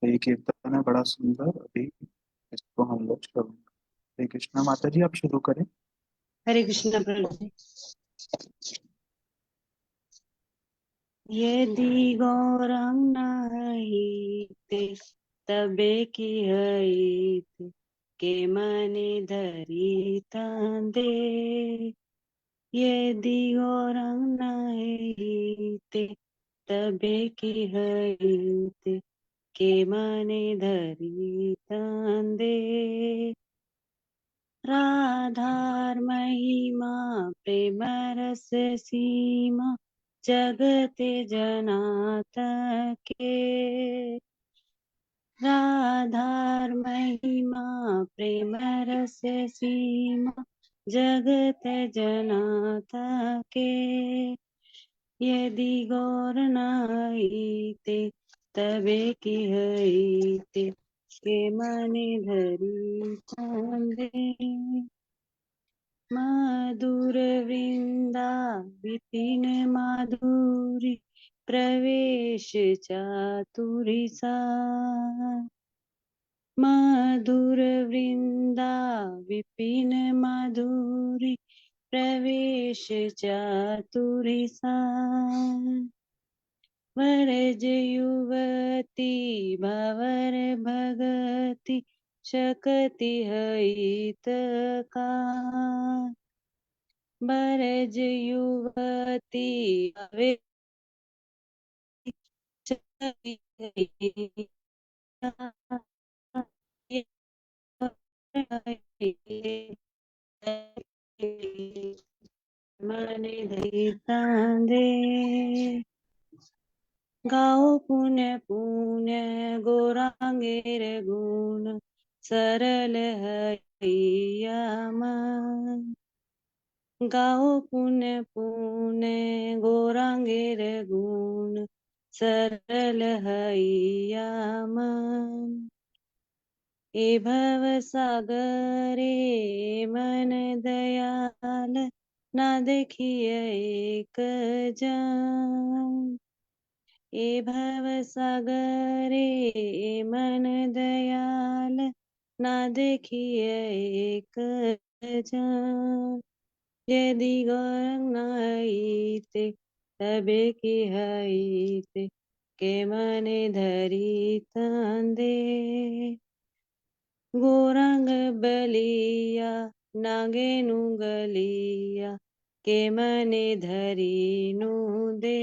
तो ये कीर्तन है बड़ा सुंदर। अभी इसको हम लोग शुरू। हरे कृष्णा। माता जी आप शुरू करें। हरे कृष्ण प्रभु जी। यदि गौरंग नाहिते तबे की हईत के मने धरी तंदे। यदि गौरंग नाहिते तबे की हईत के मने धरी तंदे। राधार महिमा प्रेम रस सीमा जगते जनात के। राधार महिमा प्रेम रस सीमा जगत जनात के। यदि गौर नाइते तबे की हईते के मने धरी चांदे। मधुर वृंदा विपिन माधुरी प्रवेश चातुरी सा। मधुर वृंदा विपिन माधुरी प्रवेश चातुरी सा। वरज युवती भवर भगति शकति हईत का। बरज युवती भवे शकति हईत का। मने धरी तांदे। गाओ पुण्य पुण्य गौरांगेर गुण सरल हैया मन। गाओ पुण्य पुण्य गौरांगेर गुण सरल हैया मन। ए भव सागरे मन दयाल ना देखिए एक जान। ए भव सागरे मन दयाल ना देखिए एक जान। यदि गौरंग नाइते तबे की हईते के मने धरी तंदे। गौरंग बलिया नागेनु गलिया के मने धरी नु दे।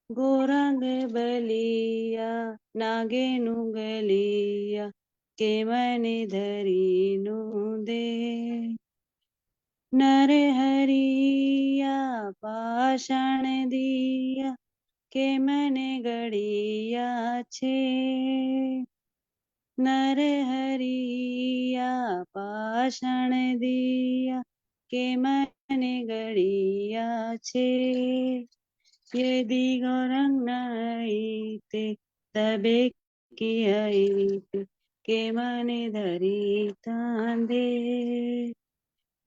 गौरंग बलिया नागेनु गलिया के मने धरी नु दे। नर हरिया पाषाण दिया के मने गड़िया छे। नर हरिया पाषाण दिया के मने गड़िया छे। यदि गौरंग नाइते तबे की हईते के मने धरी तांदे।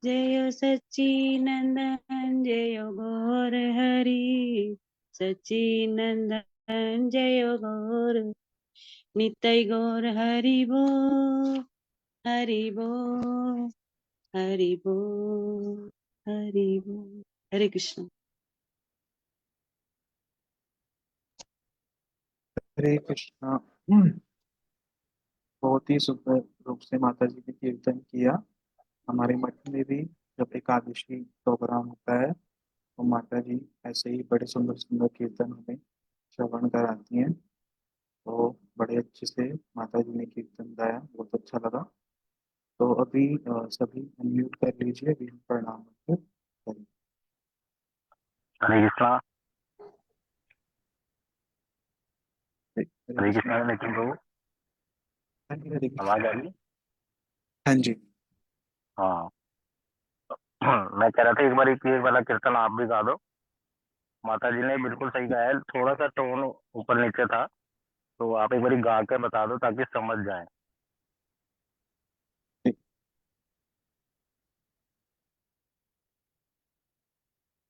जयो सच्चिनंदन जयो गौर हरि। सच्चिनंदन जयो गौर नित्य गौर हरि बो हरि बो हरि बो हरि बो। हरे कृष्ण। हरे कृष्णा। बहुत ही सुंदर रूप से माता जी ने कीर्तन किया। हमारे मठ में भी जब एकादशी प्रोग्राम होता है तो माता जी ऐसे ही बड़े सुंदर सुंदर कीर्तन हमें श्रवण कराती हैं। तो बड़े अच्छे से माता जी ने कीर्तन गाया, बहुत अच्छा लगा। तो अभी सभी अनम्यूट कर लीजिए, अभी हम प्रणाम करें। हरे कृष्णा। हरे हरे कृष्ण। कृष्णा नितिन प्रभु। हाँ जी, हरे आवाज कृष्ण। आ रही है? हाँ जी। हाँ। मैं कह रहा था एक बार ये वाला कीर्तन आप भी गा दो। माता जी ने बिल्कुल सही गाया है, थोड़ा सा टोन ऊपर नीचे था, तो आप एक बार गा के बता दो ताकि समझ जाए।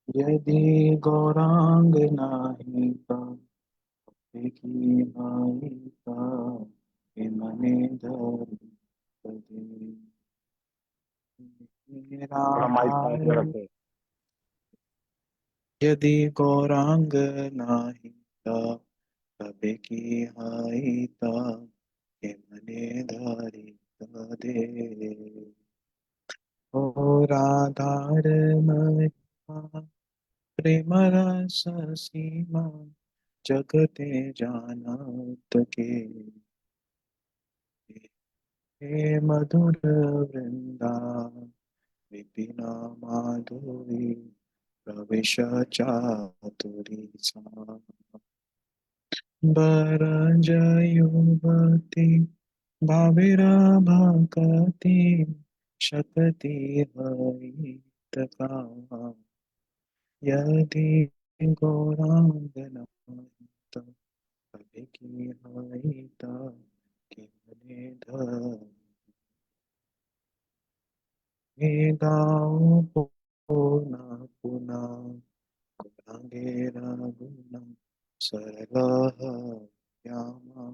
यदि गौरांग नाही तबे की हाइता हे मने धरि पदे मेरा थोड़ा माइक पास में हाल रखे। यदि गौरांग नाही तबे की हाइता हे मने धरि पदे ओ राधार महिमा प्रेम रस सीमा जगते जानत के हे मधुर वृंदा विपिना माधुरी प्रवेश चातुरी सा बरज युवती भाविरा भक्ति शक्ति हरितका यदि गौरांग नाही तबे की हाइता के मने धरि हे गाओ पुनः पुनः गुणांगे रघुना सरलः श्यामा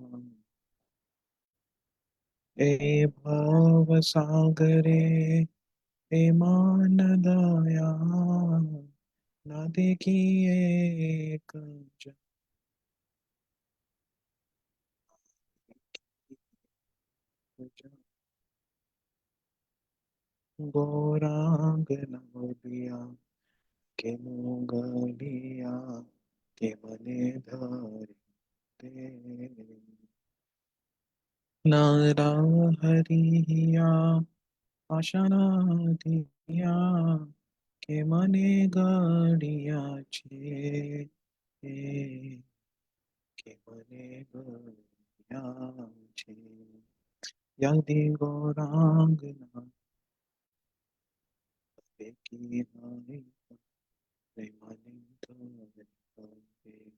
ए भव सागरे हे मान दया न देखिए कंचन गौरांग नवलिया के मुंगलिया के मने धरि नारा हरिया आशना दिया के मने गाड़िया छे के मने गाड़िया छे यदि गौरांग ना तबे की हाय रे मने धरि पदे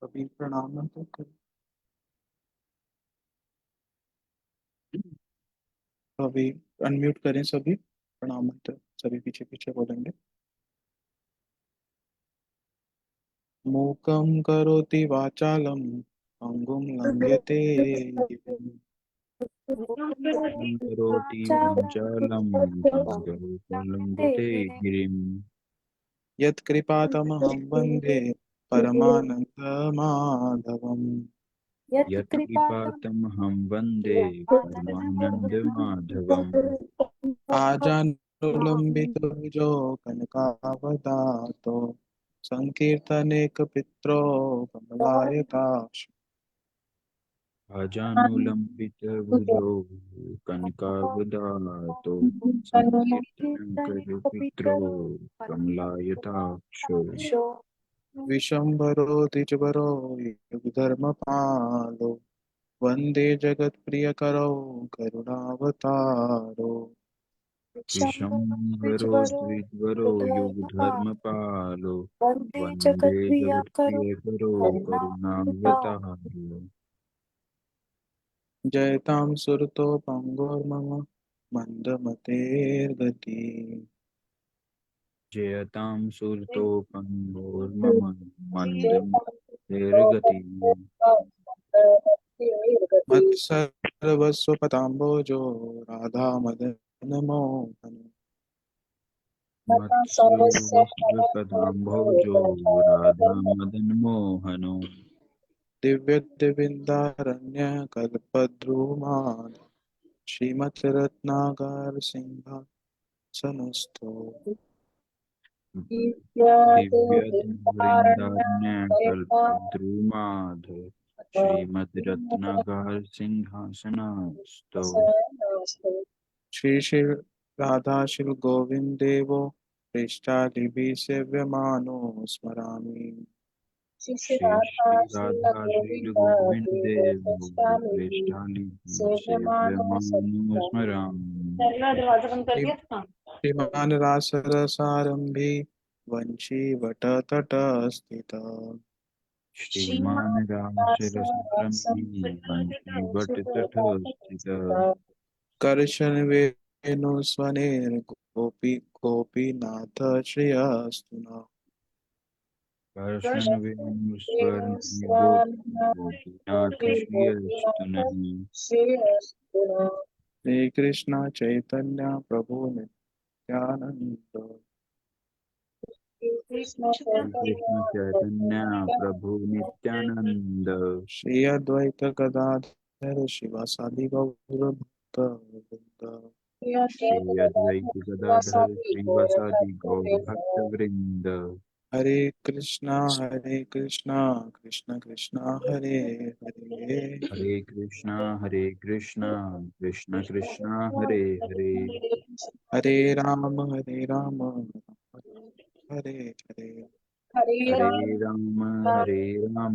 अभी प्रणाम तो कर अभी अनम्यूट करें सभी प्रणाम मंत्र सभी पीछे पीछे बोलेंगे मूकं करोति वाचालं अंगुं लंघ्यते गिरिं मुखं करोति वाचालं लङ्घयते गिरिं यत्कृपातमहं वन्दे परमानन्दमाधवम् यत्कृपातमहं वन्दे परमानन्दमाधवम् आजानुलम्बितभुजो कनकावदातो सङ्कीर्तनेकपित्रो कमलायताक्ष अजानुलम्बितभुजो कनकावदातो सङ्कीर्तनकरपित्रो कमलायताक्षो विशम्भरो द्विजवरो युगधर्मपालो वन्दे जगत्प्रियकरो करुणावतारो विशम्भरो द्विध्वरो युगधर्मपालो वन्दे जगत्प्रियकरो करुणावतारो जयतां सुरतो पङ्गोर्मम मन्दमतेर्गति जयतां सुरतोपङ्गोर्मम मन्दमतिर्गतिः मत्सर्वस्वपदाम्बोजो राधामदनमोहन मत्सर्वस्वपदाम्भोजो राधामदनमोहनो दिव्यद्विन्दारण्यकल्पद्रुमान् श्रीमद्रत्नाकर सिंहासनस्थो दिव्यवृन्दारण्यकल्पद्रुमाध श्रीमद्रत्नागारसिंहासनस्थो श्री श्री राधा श्री गोविंद देवो पृष्ठालिभि सेव्यमानो स्मरामि श्री श्री राधा श्री गोविंद देव प्रेष्ठाली सेव्यमानो स्मरामि श्रीमान रासरसारंभी वंशी वटतटस्थित श्रीमान रामचरसरंगी वंशीवटतट स्थित कर्शन वेणुस्वनेर्गोपी गोपीनाथ श्रेयस्तु नः। कर्षण वेणुस्वर गोपीनाथ श्री अस्तु नहीं। श्री कृष्ण चैतन्य प्रभु नित्यानंद श्री कृष्ण चैतन्य प्रभु नित्यानंद श्री अद्वैत गदाधर शिवासादि गौर भक्त वृंद। श्री अद्वैत गदाधर श्रीवासादि गौर भक्त वृंद। हरे कृष्णा कृष्ण कृष्णा हरे हरे। हरे कृष्णा कृष्ण कृष्णा हरे हरे। हरे राम राम हरे हरे। हरे राम राम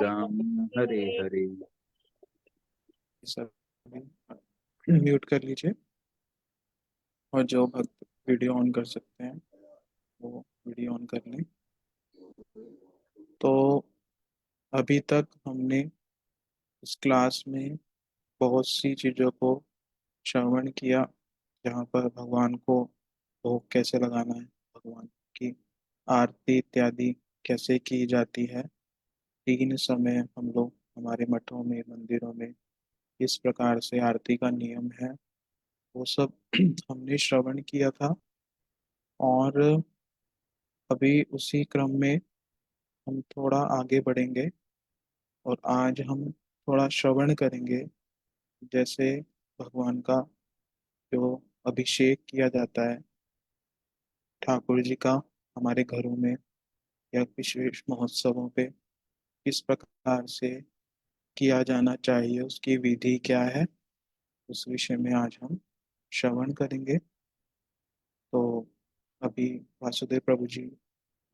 राम हरे हरे। सभी म्यूट कर लीजिए और जो भक्त वीडियो ऑन कर सकते हैं वो वीडियो ऑन कर लें। तो अभी तक हमने इस क्लास में बहुत सी चीज़ों को श्रवण किया, जहाँ पर भगवान को भोग कैसे लगाना है, भगवान की आरती इत्यादि कैसे की जाती है। 3 समय हम लोग हमारे मठों में मंदिरों में इस प्रकार से आरती का नियम है, वो सब हमने श्रवण किया था। और अभी उसी क्रम में हम थोड़ा आगे बढ़ेंगे और आज हम थोड़ा श्रवण करेंगे, जैसे भगवान का जो अभिषेक किया जाता है ठाकुर जी का हमारे घरों में या विशेष महोत्सवों पे किस प्रकार से किया जाना चाहिए, उसकी विधि क्या है, उस विषय में आज हम श्रवण करेंगे। तो अभी वासुदेव प्रभु जी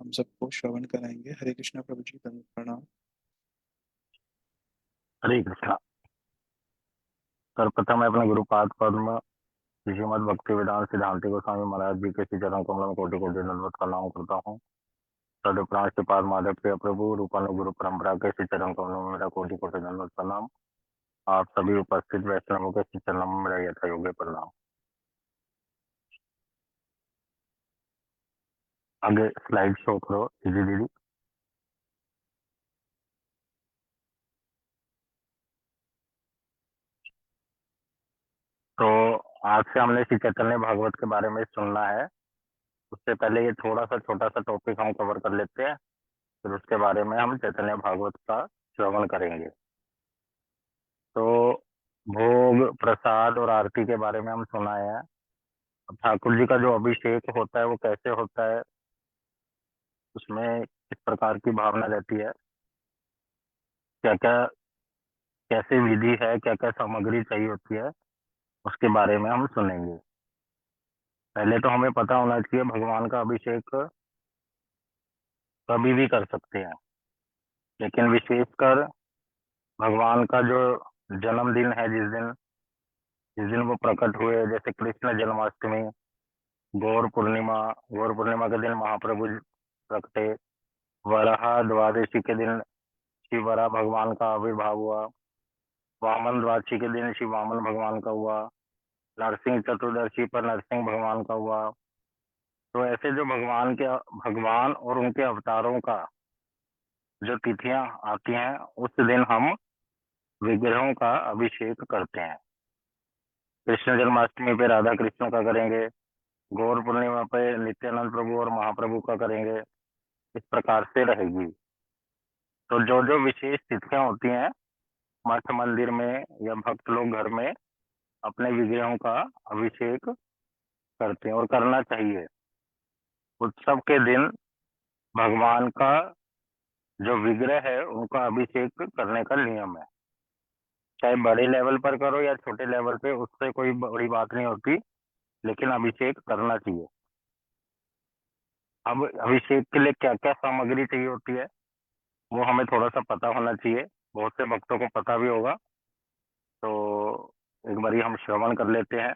हम सबको श्रवण कराएंगे। हरे कृष्णा प्रभु जी, धन्यवाद, प्रणाम। हरे कृष्णा। सर्वप्रथम मैं अपने गुरुपाद पद्म श्रीमद भक्ति वेदांत सिद्धांति गोस्वामी महाराज जी के श्री चरण कमल में कोटि कोटि दंडवत प्रणाम करता हूँ। तदुपरांत श्रीपाद माधव प्रिय प्रभु रूपानु गुरु परंपरा के श्री चरण कमल में मेरा कोटि कोटि दंडवत प्रणाम। आप सभी उपस्थित वैष्णवों के श्री चरण में मेरा यथा योग्य प्रणाम। आगे स्लाइड शो करो दीदी दीदी। तो आज से हमने श्री चैतन्य भागवत के बारे में सुनना है। उससे पहले ये थोड़ा सा छोटा सा टॉपिक हम कवर कर लेते हैं, फिर उसके बारे में हम चैतन्य भागवत का श्रवण करेंगे। तो भोग प्रसाद और आरती के बारे में हम सुनाए हैं। अब ठाकुर जी का जो अभिषेक होता है वो कैसे होता है, उसमें किस प्रकार की भावना रहती है, क्या क्या कैसे विधि है, क्या क्या सामग्री चाहिए होती है, उसके बारे में हम सुनेंगे। पहले तो हमें पता होना चाहिए भगवान का अभिषेक कभी भी कर सकते हैं, लेकिन विशेषकर भगवान का जो जन्मदिन है, जिस दिन वो प्रकट हुए, जैसे कृष्ण जन्माष्टमी, गौर पूर्णिमा के दिन महाप्रभु प्रकटे, वराह द्वादशी के दिन शिव वराह भगवान का आविर्भाव हुआ, वामन द्वादशी के दिन शिव वामन भगवान का हुआ, नरसिंह चतुर्दशी पर नरसिंह भगवान का हुआ। तो ऐसे जो भगवान और उनके अवतारों का जो तिथियां आती हैं, उस दिन हम विग्रहों का अभिषेक करते हैं। कृष्ण जन्माष्टमी पे राधा कृष्ण का करेंगे, गौर पूर्णिमा पे नित्यानंद प्रभु और महाप्रभु का करेंगे। इस प्रकार से रहेगी। तो जो जो विशेष तिथियां होती हैं, मठ मंदिर में या भक्त लोग घर में अपने विग्रहों का अभिषेक करते हैं और करना चाहिए। उत्सव के दिन भगवान का जो विग्रह है उनका अभिषेक करने का नियम है। चाहे बड़े लेवल पर करो या छोटे लेवल पे, उससे कोई बड़ी बात नहीं होती, लेकिन अभिषेक करना चाहिए। अब अभिषेक के लिए क्या क्या सामग्री चाहिए होती है वो हमें थोड़ा सा पता होना चाहिए। बहुत से भक्तों को पता भी होगा, तो एक बारी हम श्रवण कर लेते हैं।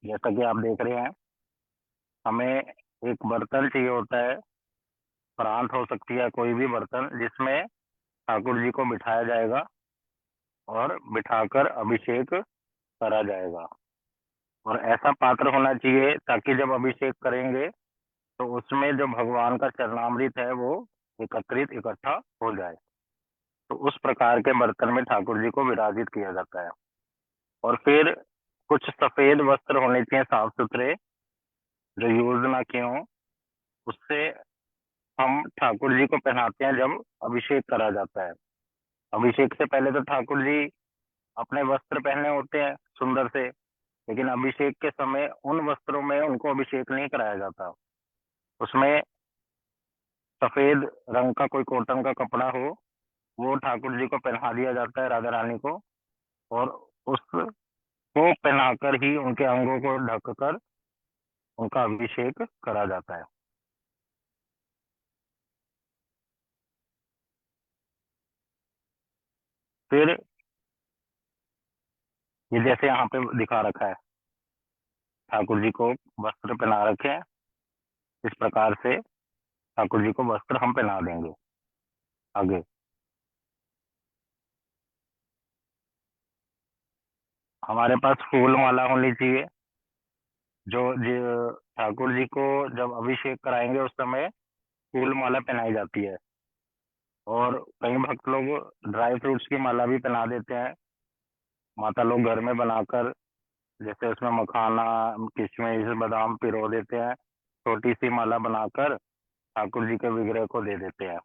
जैसा कि आप देख रहे हैं, हमें एक बर्तन चाहिए होता है, प्रांत हो सकती है कोई भी बर्तन, जिसमें ठाकुर जी को बिठाया जाएगा। और बिठाकर अभिषेक करा जाएगा। और ऐसा पात्र होना चाहिए ताकि जब अभिषेक करेंगे तो उसमें जो भगवान का चरणामृत है वो एकत्रित इकट्ठा हो जाए। तो उस प्रकार के बर्तन में ठाकुर जी को विराजित किया जाता है। और फिर कुछ सफेद वस्त्र होने चाहिए, साफ सुथरे, जो यूज ना किए हों। उससे हम ठाकुर जी को पहनाते हैं जब अभिषेक करा जाता है। अभिषेक से पहले तो ठाकुर जी अपने वस्त्र पहने होते हैं सुंदर से, लेकिन अभिषेक के समय उन वस्त्रों में उनको अभिषेक नहीं कराया जाता। उसमें सफेद रंग का कोई कॉटन का कपड़ा हो, वो ठाकुर जी को पहना दिया जाता है, राधा रानी को। और उसको पहनाकर ही उनके अंगों को ढककर उनका अभिषेक करा जाता है। फिर ये जैसे यहाँ पे दिखा रखा है, ठाकुर जी को वस्त्र पहना रखे हैं, इस प्रकार से ठाकुर जी को वस्त्र हम पहना देंगे। आगे हमारे पास फूल माला होनी चाहिए। ठाकुर जी को जब अभिषेक कराएंगे उस समय फूल माला पहनाई जाती है। और कई भक्त लोग ड्राई फ्रूट्स की माला भी पहना देते हैं। माता लोग घर में बनाकर, जैसे उसमें मखाना, किशमिश, बादाम पिरो देते हैं, छोटी सी माला बनाकर ठाकुर जी के विग्रह को दे देते हैं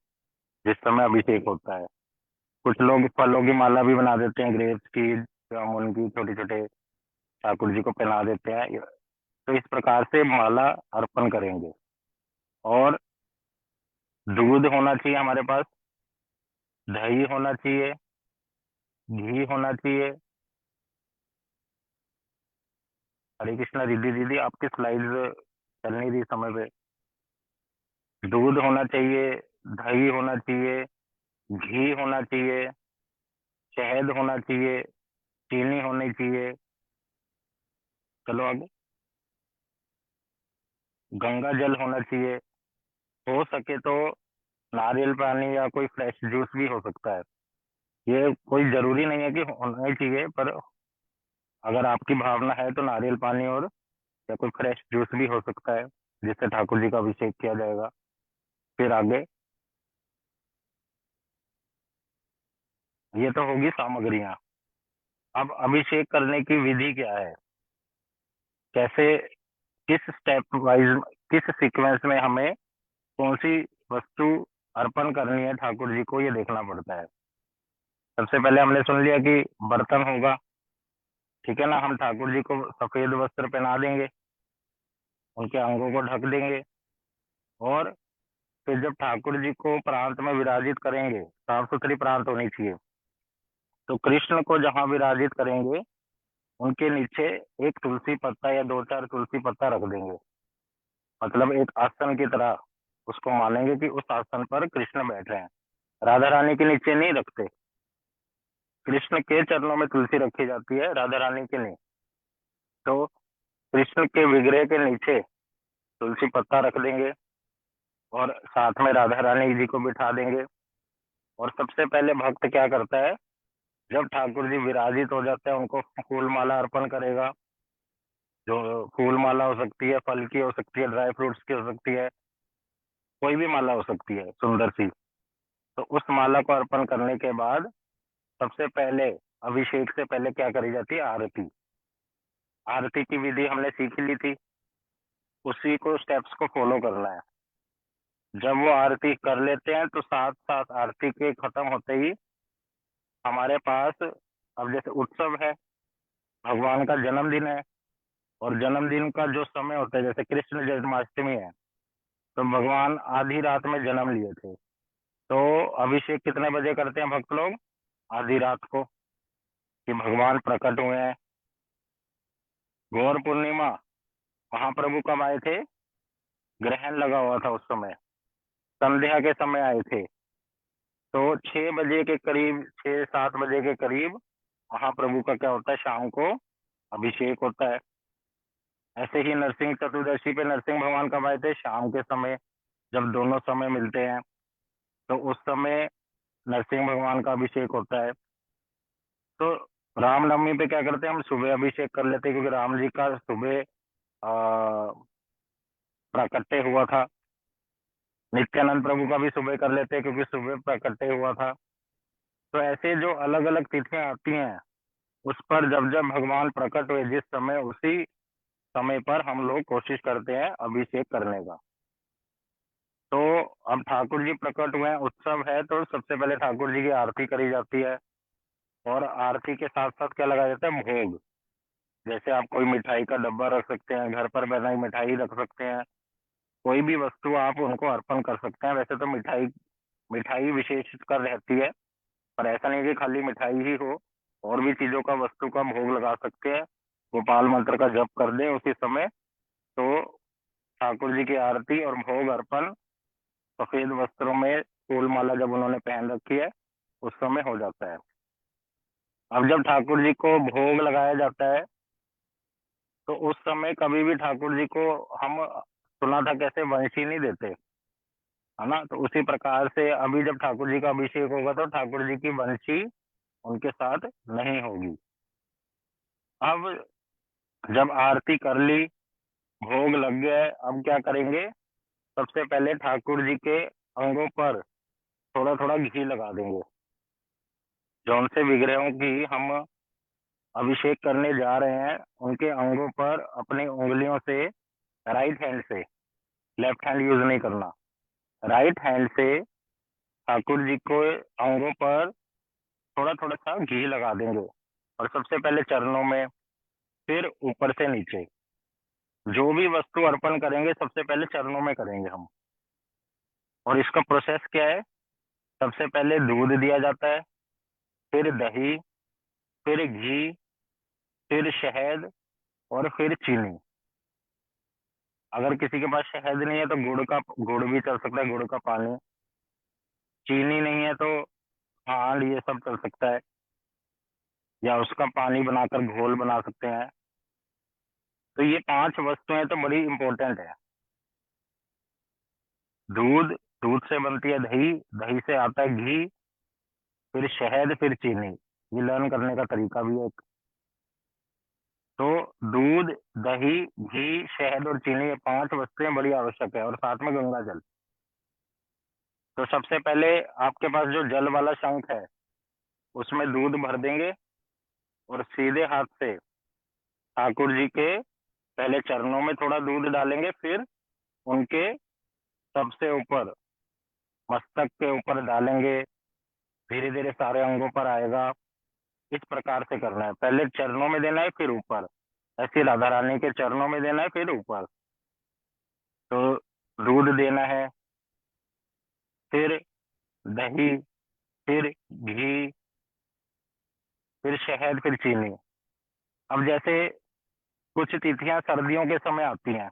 जिस समय अभिषेक होता है। कुछ लोग फलों की माला भी बना देते हैं, ग्रेप्स की, जामुन की, छोटे छोटे, ठाकुर जी को पहना देते हैं। तो इस प्रकार से माला अर्पण करेंगे। और दूध होना चाहिए हमारे पास, दही होना चाहिए, घी होना चाहिए। हरे कृष्णा दीदी, दीदी आपकी स्लाइड चल नहीं रही समय पे। दूध होना चाहिए, दही होना चाहिए, घी होना चाहिए, शहद होना चाहिए, चीनी होनी चाहिए। चलो आगे। गंगा जल होना चाहिए, हो सके तो नारियल पानी या कोई फ्रेश जूस भी हो सकता है। ये कोई जरूरी नहीं है कि होना ही चाहिए, पर अगर आपकी भावना है तो नारियल पानी और या कोई फ्रेश जूस भी हो सकता है, जिससे ठाकुर जी का अभिषेक किया जाएगा। फिर आगे ये तो होगी सामग्रियां। अब अभिषेक करने की विधि क्या है, कैसे, किस स्टेप वाइज, किस सीक्वेंस में हमें कौन सी वस्तु अर्पण करनी है ठाकुर जी को, ये देखना पड़ता है। सबसे पहले हमने सुन लिया कि बर्तन होगा, ठीक है ना। हम ठाकुर जी को सफेद वस्त्र पहना देंगे, उनके अंगों को ढक देंगे। और फिर जब ठाकुर जी को प्रांत में विराजित करेंगे, साफ सुथरी प्रांत होनी चाहिए, तो कृष्ण को जहां विराजित करेंगे उनके नीचे एक तुलसी पत्ता या दो चार तुलसी पत्ता रख देंगे। मतलब एक आसन की तरह उसको मानेंगे कि उस आसन पर कृष्ण बैठ रहे हैं। राधा रानी के नीचे नहीं रखते, कृष्ण के चरणों में तुलसी रखी जाती है, राधा रानी के नहीं। तो कृष्ण के विग्रह के नीचे तुलसी पत्ता रख देंगे और साथ में राधा रानी जी को बिठा देंगे। और सबसे पहले भक्त क्या करता है, जब ठाकुर जी विराजित हो जाते हैं उनको फूल माला अर्पण करेगा। जो फूल माला हो सकती है, फल की हो सकती है, ड्राई फ्रूट्स की हो सकती है, कोई भी माला हो सकती है सुंदर सी। तो उस माला को अर्पण करने के बाद सबसे पहले अभिषेक से पहले क्या करी जाती है, आरती। आरती की विधि हमने सीख ली थी, उसी को स्टेप्स को फॉलो करना है। जब वो आरती कर लेते हैं तो साथ साथ आरती के खत्म होते ही हमारे पास, अब जैसे उत्सव है, भगवान का जन्मदिन है, और जन्मदिन का जो समय होता है, जैसे कृष्ण जन्माष्टमी है, तो भगवान आधी रात में जन्म लिए थे। तो अभिषेक कितने बजे करते हैं भक्त लोग, आधी रात को, कि भगवान प्रकट हुए हैं। गौर पूर्णिमा, महाप्रभु कब आए थे, ग्रहण लगा हुआ था उस समय, संध्या के समय आए थे। तो 6 बजे के करीब, 6-7 बजे के करीब महाप्रभु का क्या होता है, शाम को अभिषेक होता है। ऐसे ही नरसिंह चतुर्दशी पे नरसिंह भगवान कब आए थे, शाम के समय, जब दोनों समय मिलते हैं, तो उस समय नरसिंह भगवान का अभिषेक होता है। तो रामनवमी पे क्या करते हैं, हम सुबह अभिषेक कर लेते हैं, क्योंकि राम जी का सुबह प्राकट्य हुआ था। नित्यानंद प्रभु का भी सुबह कर लेते हैं, क्योंकि सुबह प्राकट्य हुआ था। तो ऐसे जो अलग अलग तिथियां आती हैं, उस पर जब जब भगवान प्रकट हुए जिस समय, उसी समय पर हम लोग कोशिश करते हैं अभिषेक करने का। तो अब ठाकुर जी प्रकट हुए हैं, उत्सव है, तो सबसे पहले ठाकुर जी की आरती करी जाती है। और आरती के साथ साथ क्या लगाया जाता है, भोग। जैसे आप कोई मिठाई का डब्बा रख सकते हैं, घर पर बनाई मिठाई रख सकते हैं, कोई भी वस्तु आप उनको अर्पण कर सकते हैं। वैसे तो मिठाई मिठाई विशेष कर रहती है, पर ऐसा नहीं कि खाली मिठाई ही हो, और भी चीजों का, वस्तु का भोग लगा सकते हैं। गोपाल मंत्र का जप कर दें उसी समय, तो ठाकुर जी की आरती और भोग अर्पण सफेद वस्त्रों में फूल माला जब उन्होंने पहन रखी है, उस समय हो जाता है। अब जब ठाकुर जी को भोग लगाया जाता है, तो उस समय कभी भी ठाकुर जी को हम, सुना था कैसे, वंशी नहीं देते, है ना। तो उसी प्रकार से अभी जब ठाकुर जी का अभिषेक होगा, तो ठाकुर जी की वंशी उनके साथ नहीं होगी। अब जब आरती कर ली, भोग लग गया है, अब क्या करेंगे, सबसे पहले ठाकुर जी के अंगों पर थोड़ा थोड़ा घी लगा देंगे। जौन से विग्रहों की हम अभिषेक करने जा रहे हैं, उनके अंगों पर अपनी उंगलियों से, राइट हैंड से, लेफ्ट हैंड यूज नहीं करना, राइट हैंड से ठाकुर जी को अंगों पर थोड़ा थोड़ा सा घी लगा देंगे। और सबसे पहले चरणों में, फिर ऊपर से नीचे। जो भी वस्तु अर्पण करेंगे सबसे पहले चरणों में करेंगे हम। और इसका प्रोसेस क्या है, सबसे पहले दूध दिया जाता है, फिर दही, फिर घी, फिर शहद, और फिर चीनी। अगर किसी के पास शहद नहीं है तो गुड़ भी चल सकता है, गुड़ का पानी। चीनी नहीं है तो खांड, ये सब चल सकता है, या उसका पानी बनाकर घोल बना सकते हैं। तो ये 5 वस्तुएं तो बड़ी इंपॉर्टेंट है। दूध, दूध से बनती है दही, दही से आता है घी, फिर शहद, फिर चीनी। ये लर्न करने का तरीका भी है एक। तो दूध, दही, घी, शहद और चीनी, ये 5 वस्तुएं बड़ी आवश्यक है, और साथ में गंगा जल। तो सबसे पहले आपके पास जो जल वाला शंख है, उसमें दूध भर देंगे, और सीधे हाथ से ठाकुर जी के पहले चरणों में थोड़ा दूध डालेंगे, फिर उनके सबसे ऊपर, मस्तक के ऊपर डालेंगे, धीरे धीरे सारे अंगों पर आएगा। इस प्रकार से करना है, पहले चरणों में देना है, फिर ऊपर। ऐसे राधा रानी के चरणों में देना है, फिर ऊपर। तो दूध देना है, फिर दही, फिर घी, फिर शहद, फिर चीनी। अब जैसे कुछ तिथियां सर्दियों के समय आती हैं,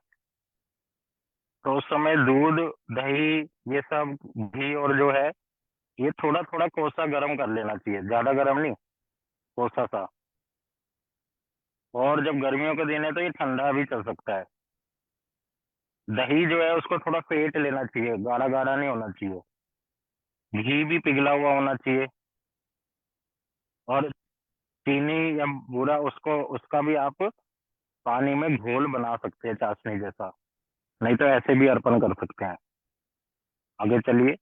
तो उस समय दूध, दही, ये सब, घी और जो है, ये थोड़ा थोड़ा कोसा गर्म कर लेना चाहिए, ज्यादा गर्म नहीं, कोसा सा। और जब गर्मियों के दिन है तो ये ठंडा भी चल सकता है। दही जो है उसको थोड़ा फेंट लेना चाहिए, गाढ़ा गाढ़ा नहीं होना चाहिए। घी भी पिघला हुआ होना चाहिए। और चीनी या बूरा, उसको, उसका भी आप पानी में घोल बना सकते हैं, चाशनी जैसा। नहीं तो ऐसे भी अर्पण कर सकते हैं। आगे चलिए।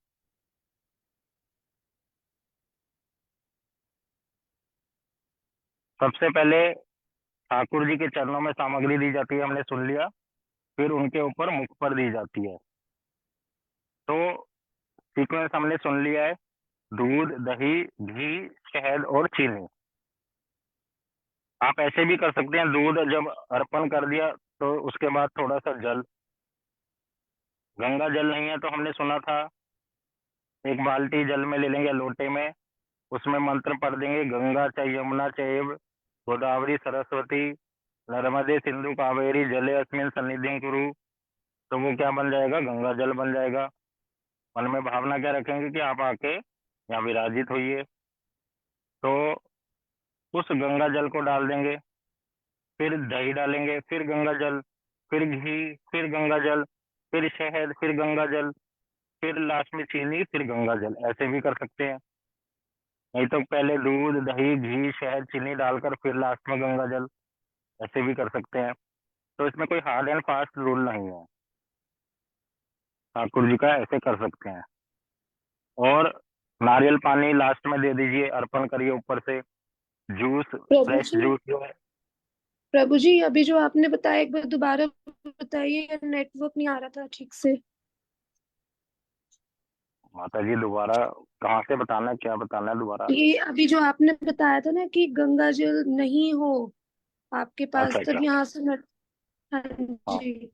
सबसे पहले ठाकुर जी के चरणों में सामग्री दी जाती है, हमने सुन लिया। फिर उनके ऊपर मुख पर दी जाती है। तो सीक्वेंस हमने सुन लिया है, दूध, दही, घी, शहद और चीनी। आप ऐसे भी कर सकते हैं, दूध जब अर्पण कर दिया तो उसके बाद थोड़ा सा जल। गंगा जल नहीं है तो हमने सुना था, एक बाल्टी जल में ले लेंगे, लोटे में, उसमें मंत्र पढ़ देंगे, गंगा च यमुना चैव गोदावरी सरस्वती नर्मदे सिंधु कावेरी जले अस्मिन सन्निधिं कुरु। तो वो क्या बन जाएगा, गंगा जल बन जाएगा। मन में भावना क्या रखेंगे कि आप आके यहाँ विराजित होइए। तो उस गंगा जल को डाल देंगे, फिर दही डालेंगे, फिर गंगा जल, फिर घी, फिर गंगा जल, फिर शहद, फिर गंगा जल, फिर लास्ट में चीनी, फिर गंगा जल। ऐसे भी कर सकते हैं, नहीं तो पहले दूध दही घी शहद चीनी डालकर फिर लास्ट में गंगा जल, ऐसे भी कर सकते हैं। तो इसमें कोई हार्ड एंड फास्ट रूल नहीं है, ठाकुर जी का ऐसे कर सकते हैं। और नारियल पानी लास्ट में दे दीजिए, अर्पण करिए ऊपर से। जूस, प्रभु फ्रेश जी, जूस जो है। प्रभु जी, अभी जो आपने बताया एक बार दोबारा बताइए, नेटवर्क नहीं आ रहा था ठीक से। माता जी दोबारा कहाँ से बताना है, क्या बताना है दोबारा? ये अभी जो आपने बताया था ना कि गंगा जल नहीं हो आपके अच्छा पास, अच्छा। तब यहाँ से हाँ हाँ, जी।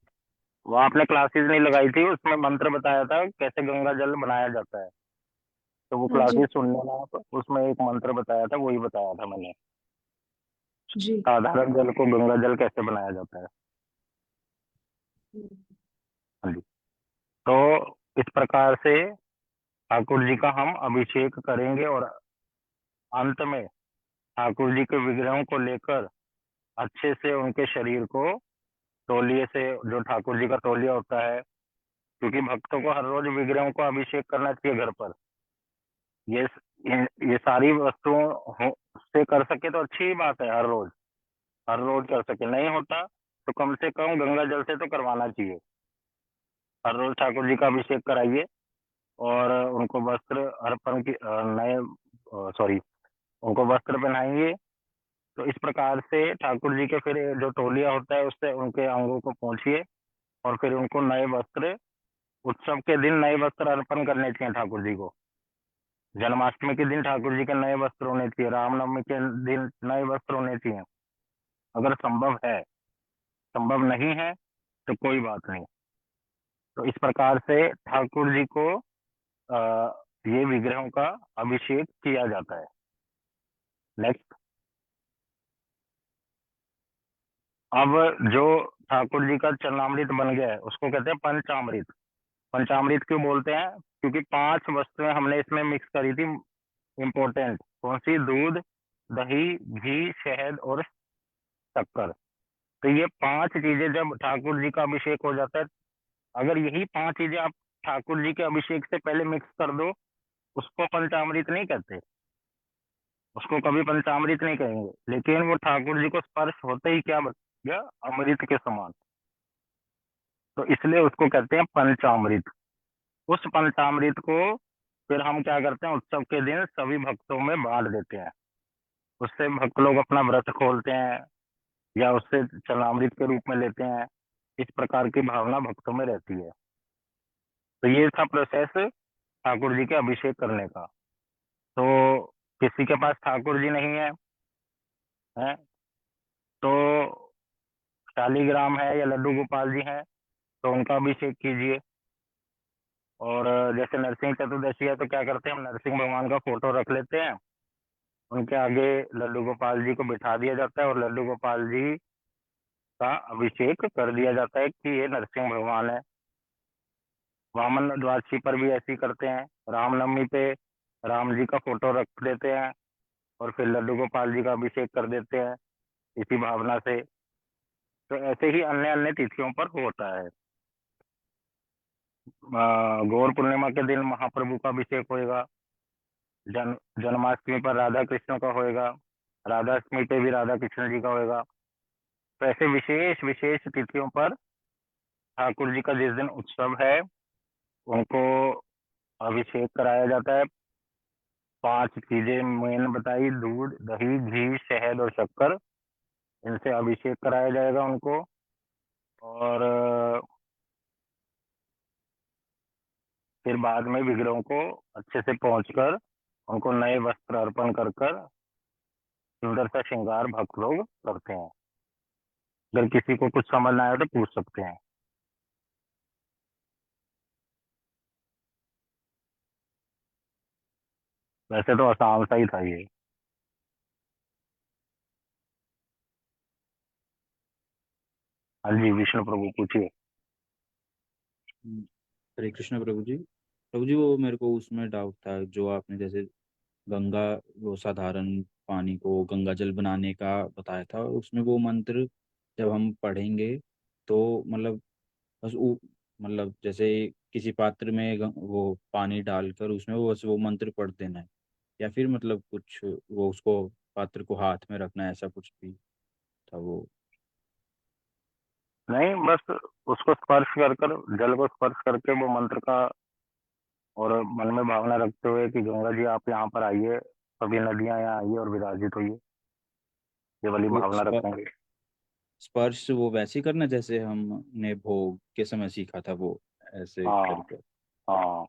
वो आपने क्लासेस नहीं लगाई थी, उसमें मंत्र बताया था कैसे गंगा जल बनाया जाता है। तो वो हाँ जी। क्लासेस सुन लेना आप, उसमें एक मंत्र बताया था, वही बताया था मैंने। जी। साधारण जल को गंगा जल कैसे बनाया जाता है। हाँ जी। तो इस प्रकार से ठाकुर जी का हम अभिषेक करेंगे, और अंत में ठाकुर जी के विग्रहों को लेकर अच्छे से उनके शरीर को तौलिए से, जो ठाकुर जी का तौलिया होता है, क्योंकि भक्तों को हर रोज विग्रहों को अभिषेक करना चाहिए घर पर। ये ये सारी वस्तुओं से कर सके तो अच्छी ही बात है, हर रोज कर सके, नहीं होता तो कम से कम गंगा जल से तो करवाना चाहिए। हर रोज ठाकुर जी का अभिषेक कराइए, और उनको वस्त्र अर्पण की नए सॉरी उनको वस्त्र पहनाएंगे। तो इस प्रकार से ठाकुर जी के फिर जो तौलिया होता है उससे उनके अंगों को पोंछिए, और फिर उनको नए वस्त्र, उत्सव के दिन नए वस्त्र अर्पण करने चाहिए ठाकुर जी को। जन्माष्टमी के दिन ठाकुर जी के नए वस्त्र होने चाहिए, रामनवमी के दिन नए वस्त्र होने चाहिए, अगर संभव है। संभव नहीं है तो कोई बात नहीं। तो इस प्रकार से ठाकुर जी को आ, ये विग्रहों का अभिषेक किया जाता है। नेक्स्ट। अब जो ठाकुर जी का चरणामृत बन गया है उसको कहते हैं पंचामृत। पंचामृत क्यों बोलते हैं? क्योंकि 5 वस्तुएं हमने इसमें मिक्स करी थी, इंपॉर्टेंट। कौन सी? दूध, दही, घी, शहद और शक्कर। तो ये 5 चीजें जब ठाकुर जी का अभिषेक हो जाता है, अगर यही 5 चीजें आप ठाकुर जी के अभिषेक से पहले मिक्स कर दो, उसको पंचामृत नहीं कहते, उसको कभी पंचामृत नहीं कहेंगे। लेकिन वो ठाकुर जी को स्पर्श होते ही क्या बन गया? अमृत के समान। तो इसलिए उसको कहते हैं पंचामृत। उस पंचामृत को फिर हम क्या करते हैं, उत्सव के दिन सभी भक्तों में बांट देते हैं। उससे भक्त लोग अपना व्रत खोलते हैं, या उससे चरणामृत के रूप में लेते हैं। इस प्रकार की भावना भक्तों में रहती है। तो ये था प्रोसेस ठाकुर जी के अभिषेक करने का। तो किसी के पास ठाकुर जी नहीं है तो शालीग्राम है या लड्डू गोपाल जी हैं, तो उनका अभिषेक कीजिए। और जैसे नरसिंह चतुर्दशी है तो क्या करते हैं, हम नरसिंह भगवान का फोटो रख लेते हैं, उनके आगे लड्डू गोपाल जी को बिठा दिया जाता है, और लड्डू गोपाल जी का अभिषेक कर दिया जाता है कि ये नरसिंह भगवान है। वामन द्वादशी पर भी ऐसे ही करते हैं। रामनवमी पे राम जी का फोटो रख देते हैं, और फिर लड्डू गोपाल जी का अभिषेक कर देते हैं इसी भावना से। तो ऐसे ही अन्य अन्य तिथियों पर होता है। गौर पूर्णिमा के दिन महाप्रभु का अभिषेक होएगा। जन्माष्टमी पर राधा कृष्ण का होएगा। राधाष्टमी पे भी राधा कृष्ण जी का होएगा। तो ऐसे विशेष विशेष तिथियों पर ठाकुर जी का जिस दिन उत्सव है, उनको अभिषेक कराया जाता है। 5 चीजें मेन बताई, दूध दही घी शहद और शक्कर, इनसे अभिषेक कराया जाएगा उनको। और फिर बाद में विग्रहों को अच्छे से पहुंचकर उनको नए वस्त्र अर्पण कर कर सुंदर सा श्रृंगार भक्त लोग करते हैं। अगर किसी को कुछ समझ ना आए तो पूछ सकते हैं। वैसे तो आसान सा ही था ये। हाँ जी, विष्णु प्रभु पूछिए। हरे कृष्ण प्रभु जी। प्रभु जी, वो मेरे को उसमें डाउट था, जो आपने जैसे गंगा, वो साधारण पानी को गंगा जल बनाने का बताया था, उसमें वो मंत्र जब हम पढ़ेंगे तो मतलब बस मतलब जैसे किसी पात्र में वो पानी डालकर उसमें वो बस वो मंत्र पढ़ देना है, या फिर मतलब कुछ वो उसको पात्र को हाथ में रखना, ऐसा कुछ भी था वो? नहीं, बस उसको स्पर्श कर कर, जल को स्पर्श करके वो मंत्र का, और मन में भावना रखते हुए कि गंगा जी आप यहाँ पर आइए, सभी नदियां यहाँ आइए और विराजित होइए, ये वाली वो भावना रखेंगे। स्पर्श वो वैसे ही करना जैसे हमने भोग के समय सीखा था, वो ऐसे हाँ। करके? हाँ,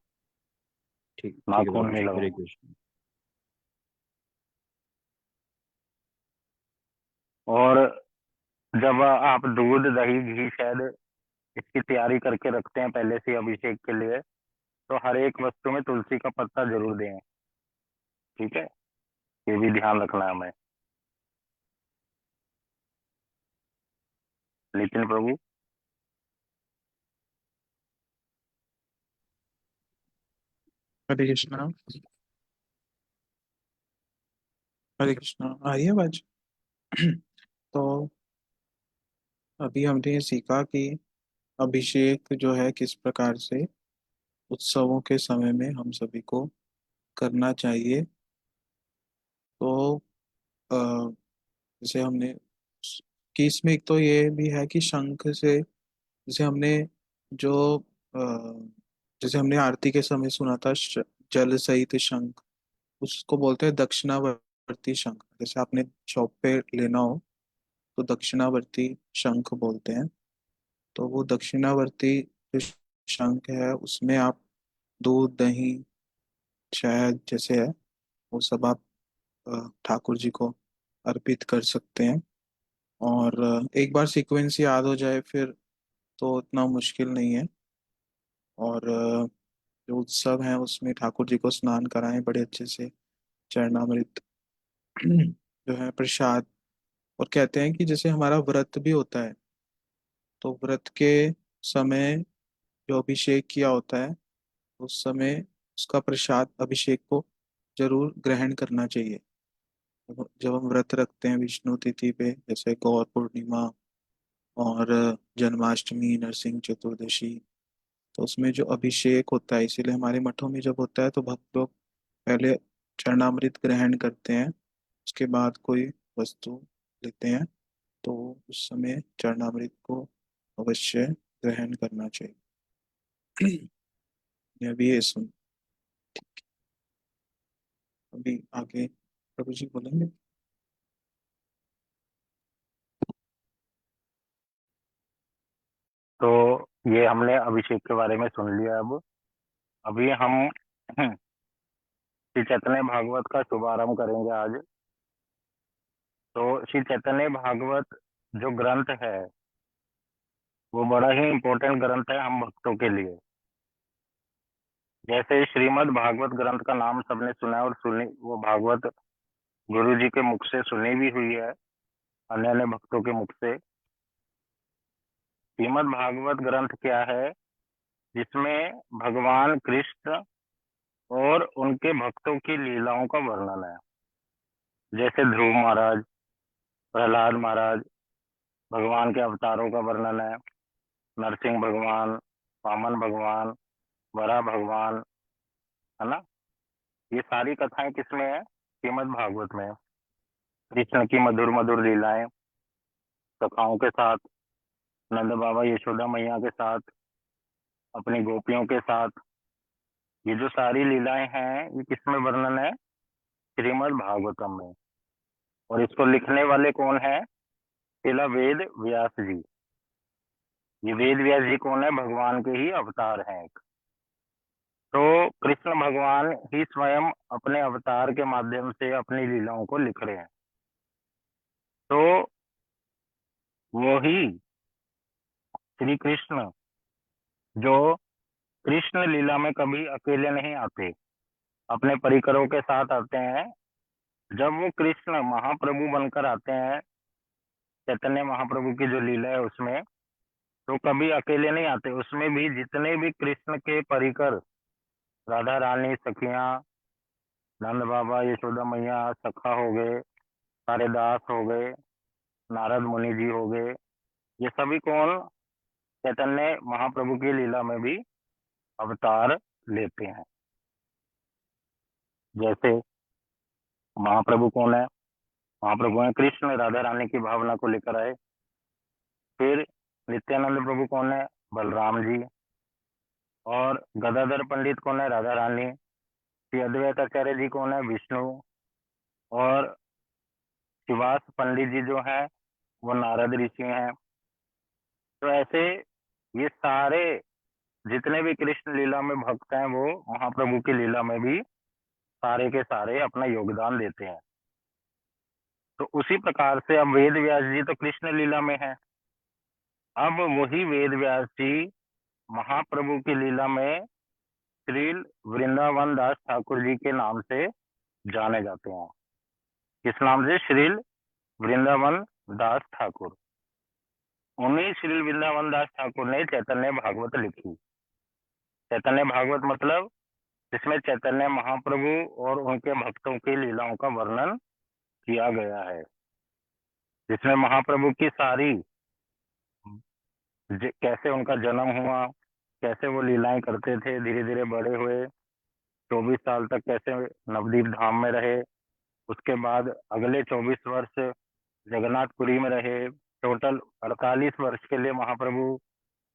ठीक ठीक है नाखून बाबू नहीं जी, हरे लगाना। कृष्ण। और जब आप दूध दही घी शहद इसकी तैयारी करके रखते हैं पहले से अभिषेक के लिए, तो हर एक वस्तु में तुलसी का पत्ता जरूर दें। ठीक है, ये भी ध्यान रखना है हमें। नितिन प्रभु। हरे कृष्णा। हरे कृष्णा, आ रही है आवाज? तो अभी हमने ये सीखा कि अभिषेक जो है किस प्रकार से उत्सवों के समय में हम सभी को करना चाहिए। तो अ, जैसे हमने कि इसमें एक तो ये भी है कि शंख से, जैसे हमने जो जैसे हमने आरती के समय सुना था, जल सहित शंख, उसको बोलते हैं दक्षिणावर्ती शंख। जैसे आपने शॉप पे लेना हो तो दक्षिणावर्ती शंख बोलते हैं। तो वो दक्षिणावर्ती जो शंख है उसमें आप दूध दही शहद जैसे है वो सब आप ठाकुर जी को अर्पित कर सकते हैं। और एक बार सीक्वेंस याद हो जाए फिर तो उतना मुश्किल नहीं है। और जो उत्सव है उसमें ठाकुर जी को स्नान कराएं बड़े अच्छे से, चरणामृत जो है प्रसाद। और कहते हैं कि जैसे हमारा व्रत भी होता है तो व्रत के समय जो अभिषेक किया होता है उस समय उसका प्रसाद अभिषेक को जरूर ग्रहण करना चाहिए। जब हम व्रत रखते हैं विष्णु तिथि पे, जैसे गौर पूर्णिमा और जन्माष्टमी, नरसिंह चतुर्दशी, तो उसमें जो अभिषेक होता है, इसीलिए हमारे मठों में जब होता है तो भक्त लोग पहले चरणामृत ग्रहण करते हैं, उसके बाद कोई वस्तु लेते हैं। तो उस समय चरणामृत को अवश्य ग्रहण करना चाहिए। ये अभी ये सुन, अभी आगे प्रभु जी बोलेंगे। तो ये हमने अभिषेक के बारे में सुन लिया। अब अभी हम श्री चैतन्य भागवत का शुभारंभ करेंगे आज। तो श्री चैतन्य भागवत जो ग्रंथ है वो बड़ा ही इम्पोर्टेंट ग्रंथ है हम भक्तों के लिए। जैसे श्रीमद् भागवत ग्रंथ का नाम सबने सुना है और सुनी, वो भागवत गुरु जी के मुख से सुनी भी हुई है, अन्य अन्य भक्तों के मुख से। श्रीमद् भागवत ग्रंथ क्या है? जिसमें भगवान कृष्ण और उनके भक्तों की लीलाओं का वर्णन है। जैसे ध्रुव महाराज, प्रहलाद महाराज, भगवान के अवतारों का वर्णन है। नरसिंह भगवान, वामन भगवान, वरा भगवान, है ना? ये सारी कथाएं किसमें है? श्रीमद् भागवत में। कृष्ण की मधुर मधुर लीलाएं सखाओं के साथ, नंद बाबा यशोदा मैया के साथ, अपनी गोपियों के साथ, ये जो सारी लीलाएं हैं ये किसमें वर्णन है? श्रीमद् भागवतम में। और इसको लिखने वाले कौन है? शिला वेद व्यास जी। ये वेद व्यास जी कौन है? भगवान के ही अवतार हैं एक। तो कृष्ण भगवान ही स्वयं अपने अवतार के माध्यम से अपनी लीलाओं को लिख रहे हैं। तो वो ही श्री कृष्ण, जो कृष्ण लीला में कभी अकेले नहीं आते, अपने परिकरों के साथ आते हैं। जब वो कृष्ण महाप्रभु बनकर आते हैं, चैतन्य महाप्रभु की जो लीला है उसमें, तो कभी अकेले नहीं आते। उसमें भी जितने भी कृष्ण के परिकर, राधा रानी, सखियां, नंद बाबा, यशोदा मैया, सखा हो गए, सारे दास हो गए, नारद मुनि जी हो गए, ये सभी कौन? चैतन्य महाप्रभु की लीला में भी अवतार लेते हैं। जैसे महाप्रभु कौन है? महाप्रभु है कृष्ण, राधा रानी की भावना को लेकर आए। फिर नित्यानंद प्रभु कौन है? बलराम जी। और गदाधर पंडित कौन है? राधा रानी। श्री अद्वैत आचार्य जी कौन है? विष्णु। और शिवास पंडित जी जो है वो नारद ऋषि हैं। तो ऐसे ये सारे जितने भी कृष्ण लीला में भक्त हैं वो महाप्रभु की लीला में भी सारे के सारे अपना योगदान देते हैं। तो उसी प्रकार से अब वेद व्यास जी तो कृष्ण लीला में है, अब वही वेद व्यास जी महाप्रभु की लीला में श्रील वृंदावन दास ठाकुर जी के नाम से जाने जाते हैं। किस नाम से? श्रील वृंदावन दास ठाकुर। उन्हीं श्रील वृंदावन दास ठाकुर ने चैतन्य भागवत लिखी। चैतन्य भागवत मतलब जिसमें चैतन्य महाप्रभु और उनके भक्तों की लीलाओं का वर्णन किया गया है, जिसमें महाप्रभु की सारी कैसे उनका जन्म हुआ, कैसे वो लीलाएं करते थे, धीरे धीरे बड़े हुए, 24 साल तक कैसे नवदीप धाम में रहे, उसके बाद अगले 24 वर्ष जगन्नाथपुरी में रहे, टोटल 48 वर्ष के लिए महाप्रभु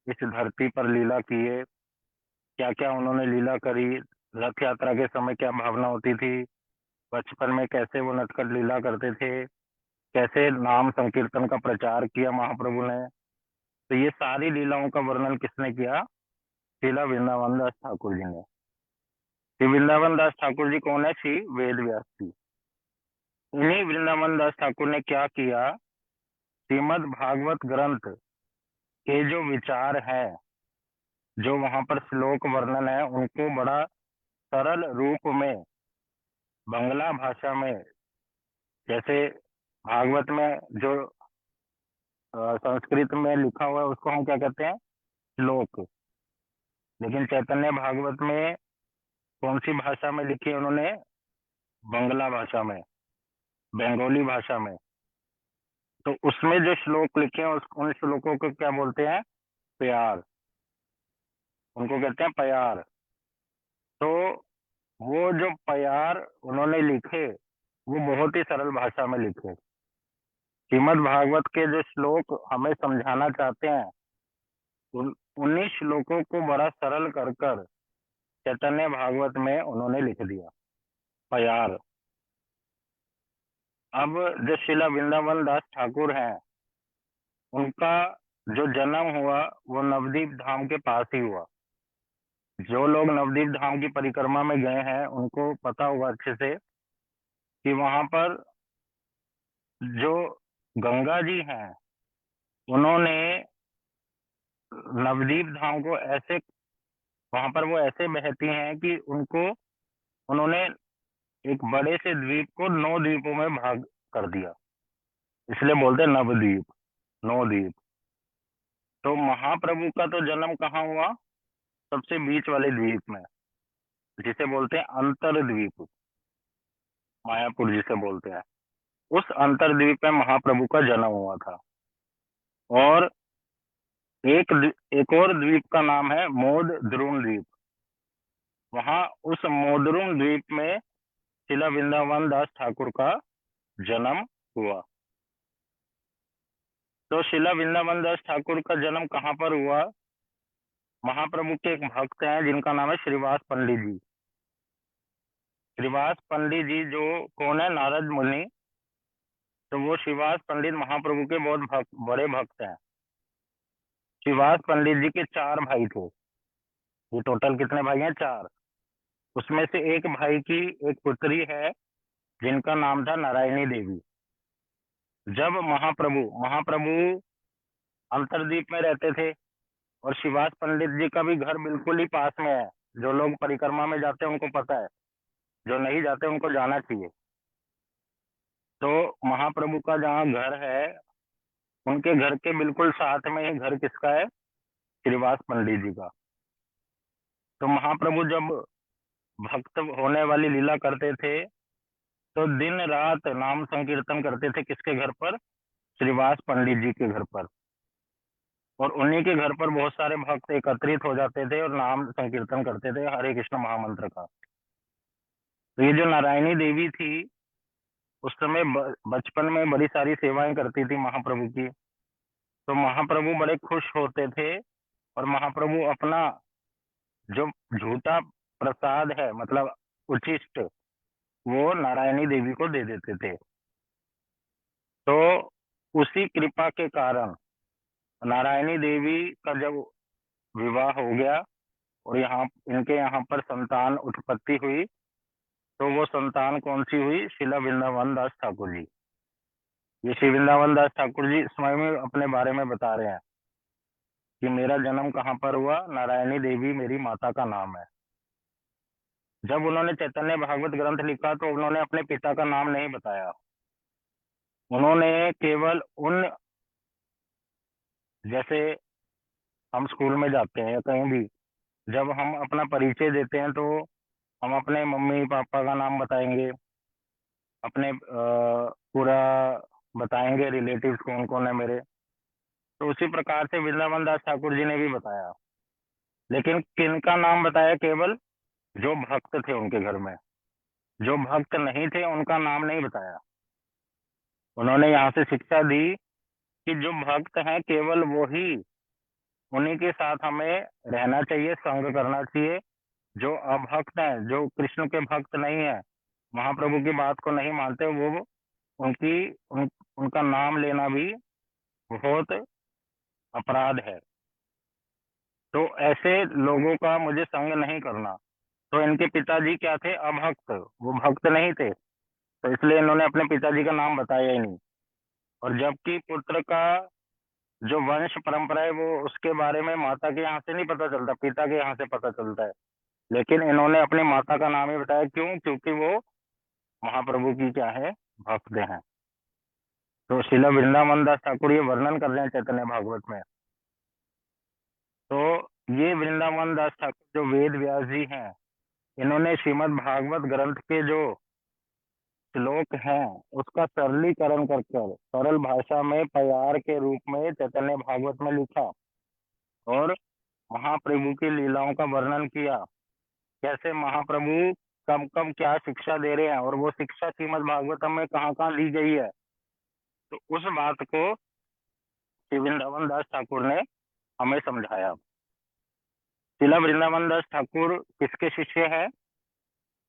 इस धरती पर लीला किए। क्या क्या उन्होंने लीला करी, रथ यात्रा के समय क्या भावना होती थी, बचपन में कैसे वो नटखट लीला करते थे, कैसे नाम संकीर्तन का प्रचार किया महाप्रभु ने। तो ये सारी लीलाओं का वर्णन किसने किया? श्रीला वृंदावन दास ठाकुर जी ने। श्री वृंदावन दास ठाकुर जी कौन है? श्री वेद व्यास जी। इन्हीं वृंदावन दास ठाकुर ने क्या किया? श्रीमद् भागवत ग्रंथ के जो विचार है, जो वहां पर श्लोक वर्णन है, उनको बड़ा सरल रूप में बंगला भाषा में, जैसे भागवत में जो संस्कृत में लिखा हुआ है उसको हम क्या कहते हैं? श्लोक। लेकिन चैतन्य भागवत में कौन सी भाषा में लिखी है उन्होंने? बंगला भाषा में, बंगाली भाषा में। तो उसमें जो श्लोक लिखे हैं उन श्लोकों को क्या बोलते हैं? प्यार। उनको कहते हैं प्यार। तो वो जो प्यार उन्होंने लिखे वो बहुत ही सरल भाषा में लिखे। श्रीमद् भागवत के जो श्लोक हमें समझाना चाहते हैं उन्हीं श्लोकों को बड़ा सरल कर कर चैतन्य भागवत में उन्होंने लिख दिया, प्यार। अब जो शिला वृंदावन दास ठाकुर हैं, उनका जो जन्म हुआ वो नवदीप धाम के पास ही हुआ। जो लोग नवदीप धाम की परिक्रमा में गए हैं उनको पता होगा अच्छे से कि वहां पर जो गंगा जी हैं उन्होंने नवदीप धाम को ऐसे, वहां पर वो ऐसे बहती हैं कि उनको उन्होंने एक बड़े से द्वीप को 9 द्वीपों में भाग कर दिया, इसलिए बोलते हैं नवद्वीप, 9 द्वीप। तो महाप्रभु का तो जन्म कहाँ हुआ? सबसे बीच वाले द्वीप में, जिसे बोलते हैं अंतरद्वीप, मायापुर जिसे बोलते हैं। उस अंतरद्वीप में महाप्रभु का जन्म हुआ था। और एक और द्वीप का नाम है मोद द्रोण द्वीप। वहां उस मोदरुण द्वीप में शिला वृंदावन दास ठाकुर का जन्म हुआ। तो शिला वृंदावन दास ठाकुर का जन्म कहाँ पर हुआ? महाप्रभु के एक भक्त हैं जिनका नाम है श्रीवास पंडित जी। श्रीवास पंडित जी जो कौन है? नारद मुनि। तो वो श्रीवास पंडित महाप्रभु के बहुत बड़े भक्त हैं। श्रीवास पंडित जी के 4 भाई थे। ये टोटल कितने भाई हैं? 4। उसमें से एक भाई की एक पुत्री है जिनका नाम था नारायणी देवी। जब महाप्रभु अंतरद्वीप में रहते थे और शिवास पंडित जी का भी घर बिल्कुल ही पास में है। जो लोग परिक्रमा में जाते हैं उनको पता है, जो नहीं जाते उनको जाना चाहिए। तो महाप्रभु का जहाँ घर है उनके घर के बिल्कुल साथ में ही घर किसका है? श्रीवास पंडित जी का। तो महाप्रभु जब भक्त होने वाली लीला करते थे तो दिन रात नाम संकीर्तन करते थे। किसके घर पर? श्रीवास पंडित जी के घर पर। और उन्हीं के घर पर बहुत सारे भक्त एकत्रित हो जाते थे और नाम संकीर्तन करते थे हरे कृष्ण महामंत्र का। तो ये जो नारायणी देवी थी उस समय बचपन में बड़ी सारी सेवाएं करती थी महाप्रभु की। तो महाप्रभु बड़े खुश होते थे और महाप्रभु अपना जो झूठा प्रसाद है, मतलब उचिष्ट, वो नारायणी देवी को दे देते थे। तो उसी कृपा के कारण नारायणी देवी का जब विवाह हो गया और यहाँ इनके यहाँ पर संतान उत्पत्ति हुई, तो वो संतान कौन सी हुई? शिला वृंदावन दास ठाकुर जी। ये श्री वृंदावन दास ठाकुर जी स्वयं में अपने बारे में बता रहे हैं कि मेरा जन्म कहाँ पर हुआ? नारायणी देवी मेरी माता का नाम है। जब उन्होंने चैतन्य भागवत ग्रंथ लिखा तो उन्होंने अपने पिता का नाम नहीं बताया। उन्होंने केवल उन, जैसे हम स्कूल में जाते हैं या कहीं भी, जब हम अपना परिचय देते हैं तो हम अपने मम्मी पापा का नाम बताएंगे, अपने पूरा बताएंगे, रिलेटिव्स कौन कौन है मेरे। तो उसी प्रकार से वृंदावन दास ठाकुर जी ने भी बताया, लेकिन किनका नाम बताया? केवल जो भक्त थे उनके घर में। जो भक्त नहीं थे उनका नाम नहीं बताया। उन्होंने यहाँ से शिक्षा दी कि जो भक्त हैं केवल वो ही, उन्हीं के साथ हमें रहना चाहिए, संग करना चाहिए। जो अभक्त हैं, जो कृष्ण के भक्त नहीं है, महाप्रभु की बात को नहीं मानते, वो उनका नाम लेना भी बहुत अपराध है। तो ऐसे लोगों का मुझे संग नहीं करना। तो इनके पिताजी क्या थे? अभक्त, वो भक्त नहीं थे, तो इसलिए इन्होंने अपने पिताजी का नाम बताया ही नहीं। और जबकि पुत्र का जो वंश परंपरा है वो उसके बारे में माता के यहाँ से नहीं पता चलता, पिता के यहाँ से पता चलता है, लेकिन इन्होंने अपनी माता का नाम ही बताया। क्यों? क्योंकि वो महाप्रभु की क्या है? भक्त हैं। तो श्रील वृंदावन दास ठाकुर ये वर्णन कर रहे हैं चैतन्य भागवत में। तो ये वृंदावन दास ठाकुर जो वेद व्यास जी हैं, इन्होंने श्रीमद् भागवत ग्रंथ के जो श्लोक हैं उसका सरलीकरण कर सरल भाषा में प्यार के रूप में चैतन्य भागवत में लिखा और महाप्रभु की लीलाओं का वर्णन किया। कैसे महाप्रभु कब कब क्या शिक्षा दे रहे हैं और वो शिक्षा श्रीमद् भागवतम में कहाँ कहाँ ली गई है। तो उस बात को श्री वृंदावन दास ठाकुर ने हमें समझाया। श्रील वृंदावन दास ठाकुर किसके शिष्य हैं?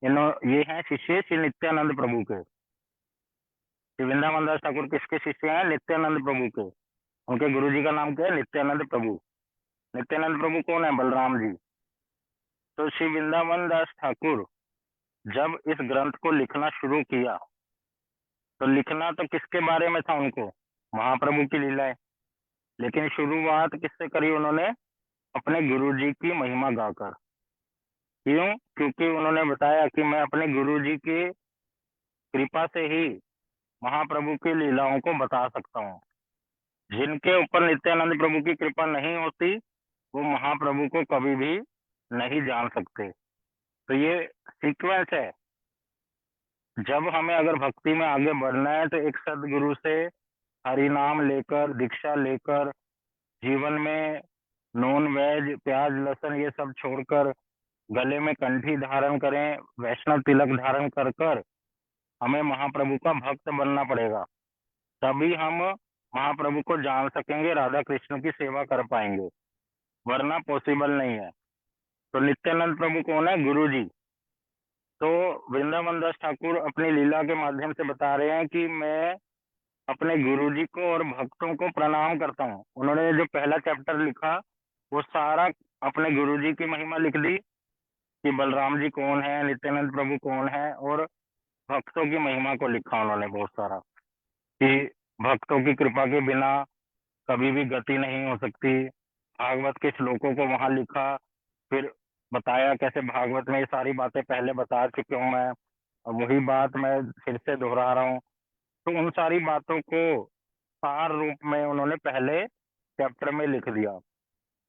ये हैं शिष्य श्री नित्यानंद प्रभु के। श्री वृंदावन दास ठाकुर किसके शिष्य हैं? नित्यानंद प्रभु के। उनके गुरु जी का नाम क्या है? नित्यानंद प्रभु। नित्यानंद प्रभु कौन है? बलराम जी। तो श्री वृंदावन दास ठाकुर जब इस ग्रंथ को लिखना शुरू किया तो लिखना तो किसके बारे में था? उनको महाप्रभु की लीलाएं। लेकिन शुरुआत किससे करी उन्होंने? अपने गुरु जी की महिमा गाकर। क्यों? क्योंकि उन्होंने बताया कि मैं अपने गुरु जी की कृपा से ही महाप्रभु की लीलाओं को बता सकता हूँ। जिनके ऊपर नित्यानंद प्रभु की कृपा नहीं होती वो महाप्रभु को कभी भी नहीं जान सकते। तो ये सीक्वेंस है। जब हमें अगर भक्ति में आगे बढ़ना है तो एक सदगुरु से हरि नाम लेकर, दीक्षा लेकर, जीवन में नॉन वेज, प्याज, लहसुन ये सब छोड़कर गले में कंठी धारण करें, वैष्णव तिलक धारण कर कर हमें महाप्रभु का भक्त बनना पड़ेगा। तभी हम महाप्रभु को जान सकेंगे, राधा कृष्ण की सेवा कर पाएंगे, वरना पॉसिबल नहीं है। तो नित्यानंद प्रभु कौन है? गुरु जी। तो वृंदावन दास ठाकुर अपनी लीला के माध्यम से बता रहे हैं कि मैं अपने गुरुजी को और भक्तों को प्रणाम करता हूँ। उन्होंने जो पहला चैप्टर लिखा वो सारा अपने गुरुजी की महिमा लिख दी कि बलराम जी कौन है, नित्यानंद प्रभु कौन है, और भक्तों की महिमा को लिखा उन्होंने बहुत सारा कि भक्तों की कृपा के बिना कभी भी गति नहीं हो सकती। भागवत के श्लोकों को वहां लिखा, फिर बताया कैसे भागवत में ये सारी बातें पहले बता चुके हूँ मैं, और वही बात मैं फिर से दोहरा रहा हूँ। तो उन सारी बातों को सार रूप में उन्होंने पहले चैप्टर में लिख दिया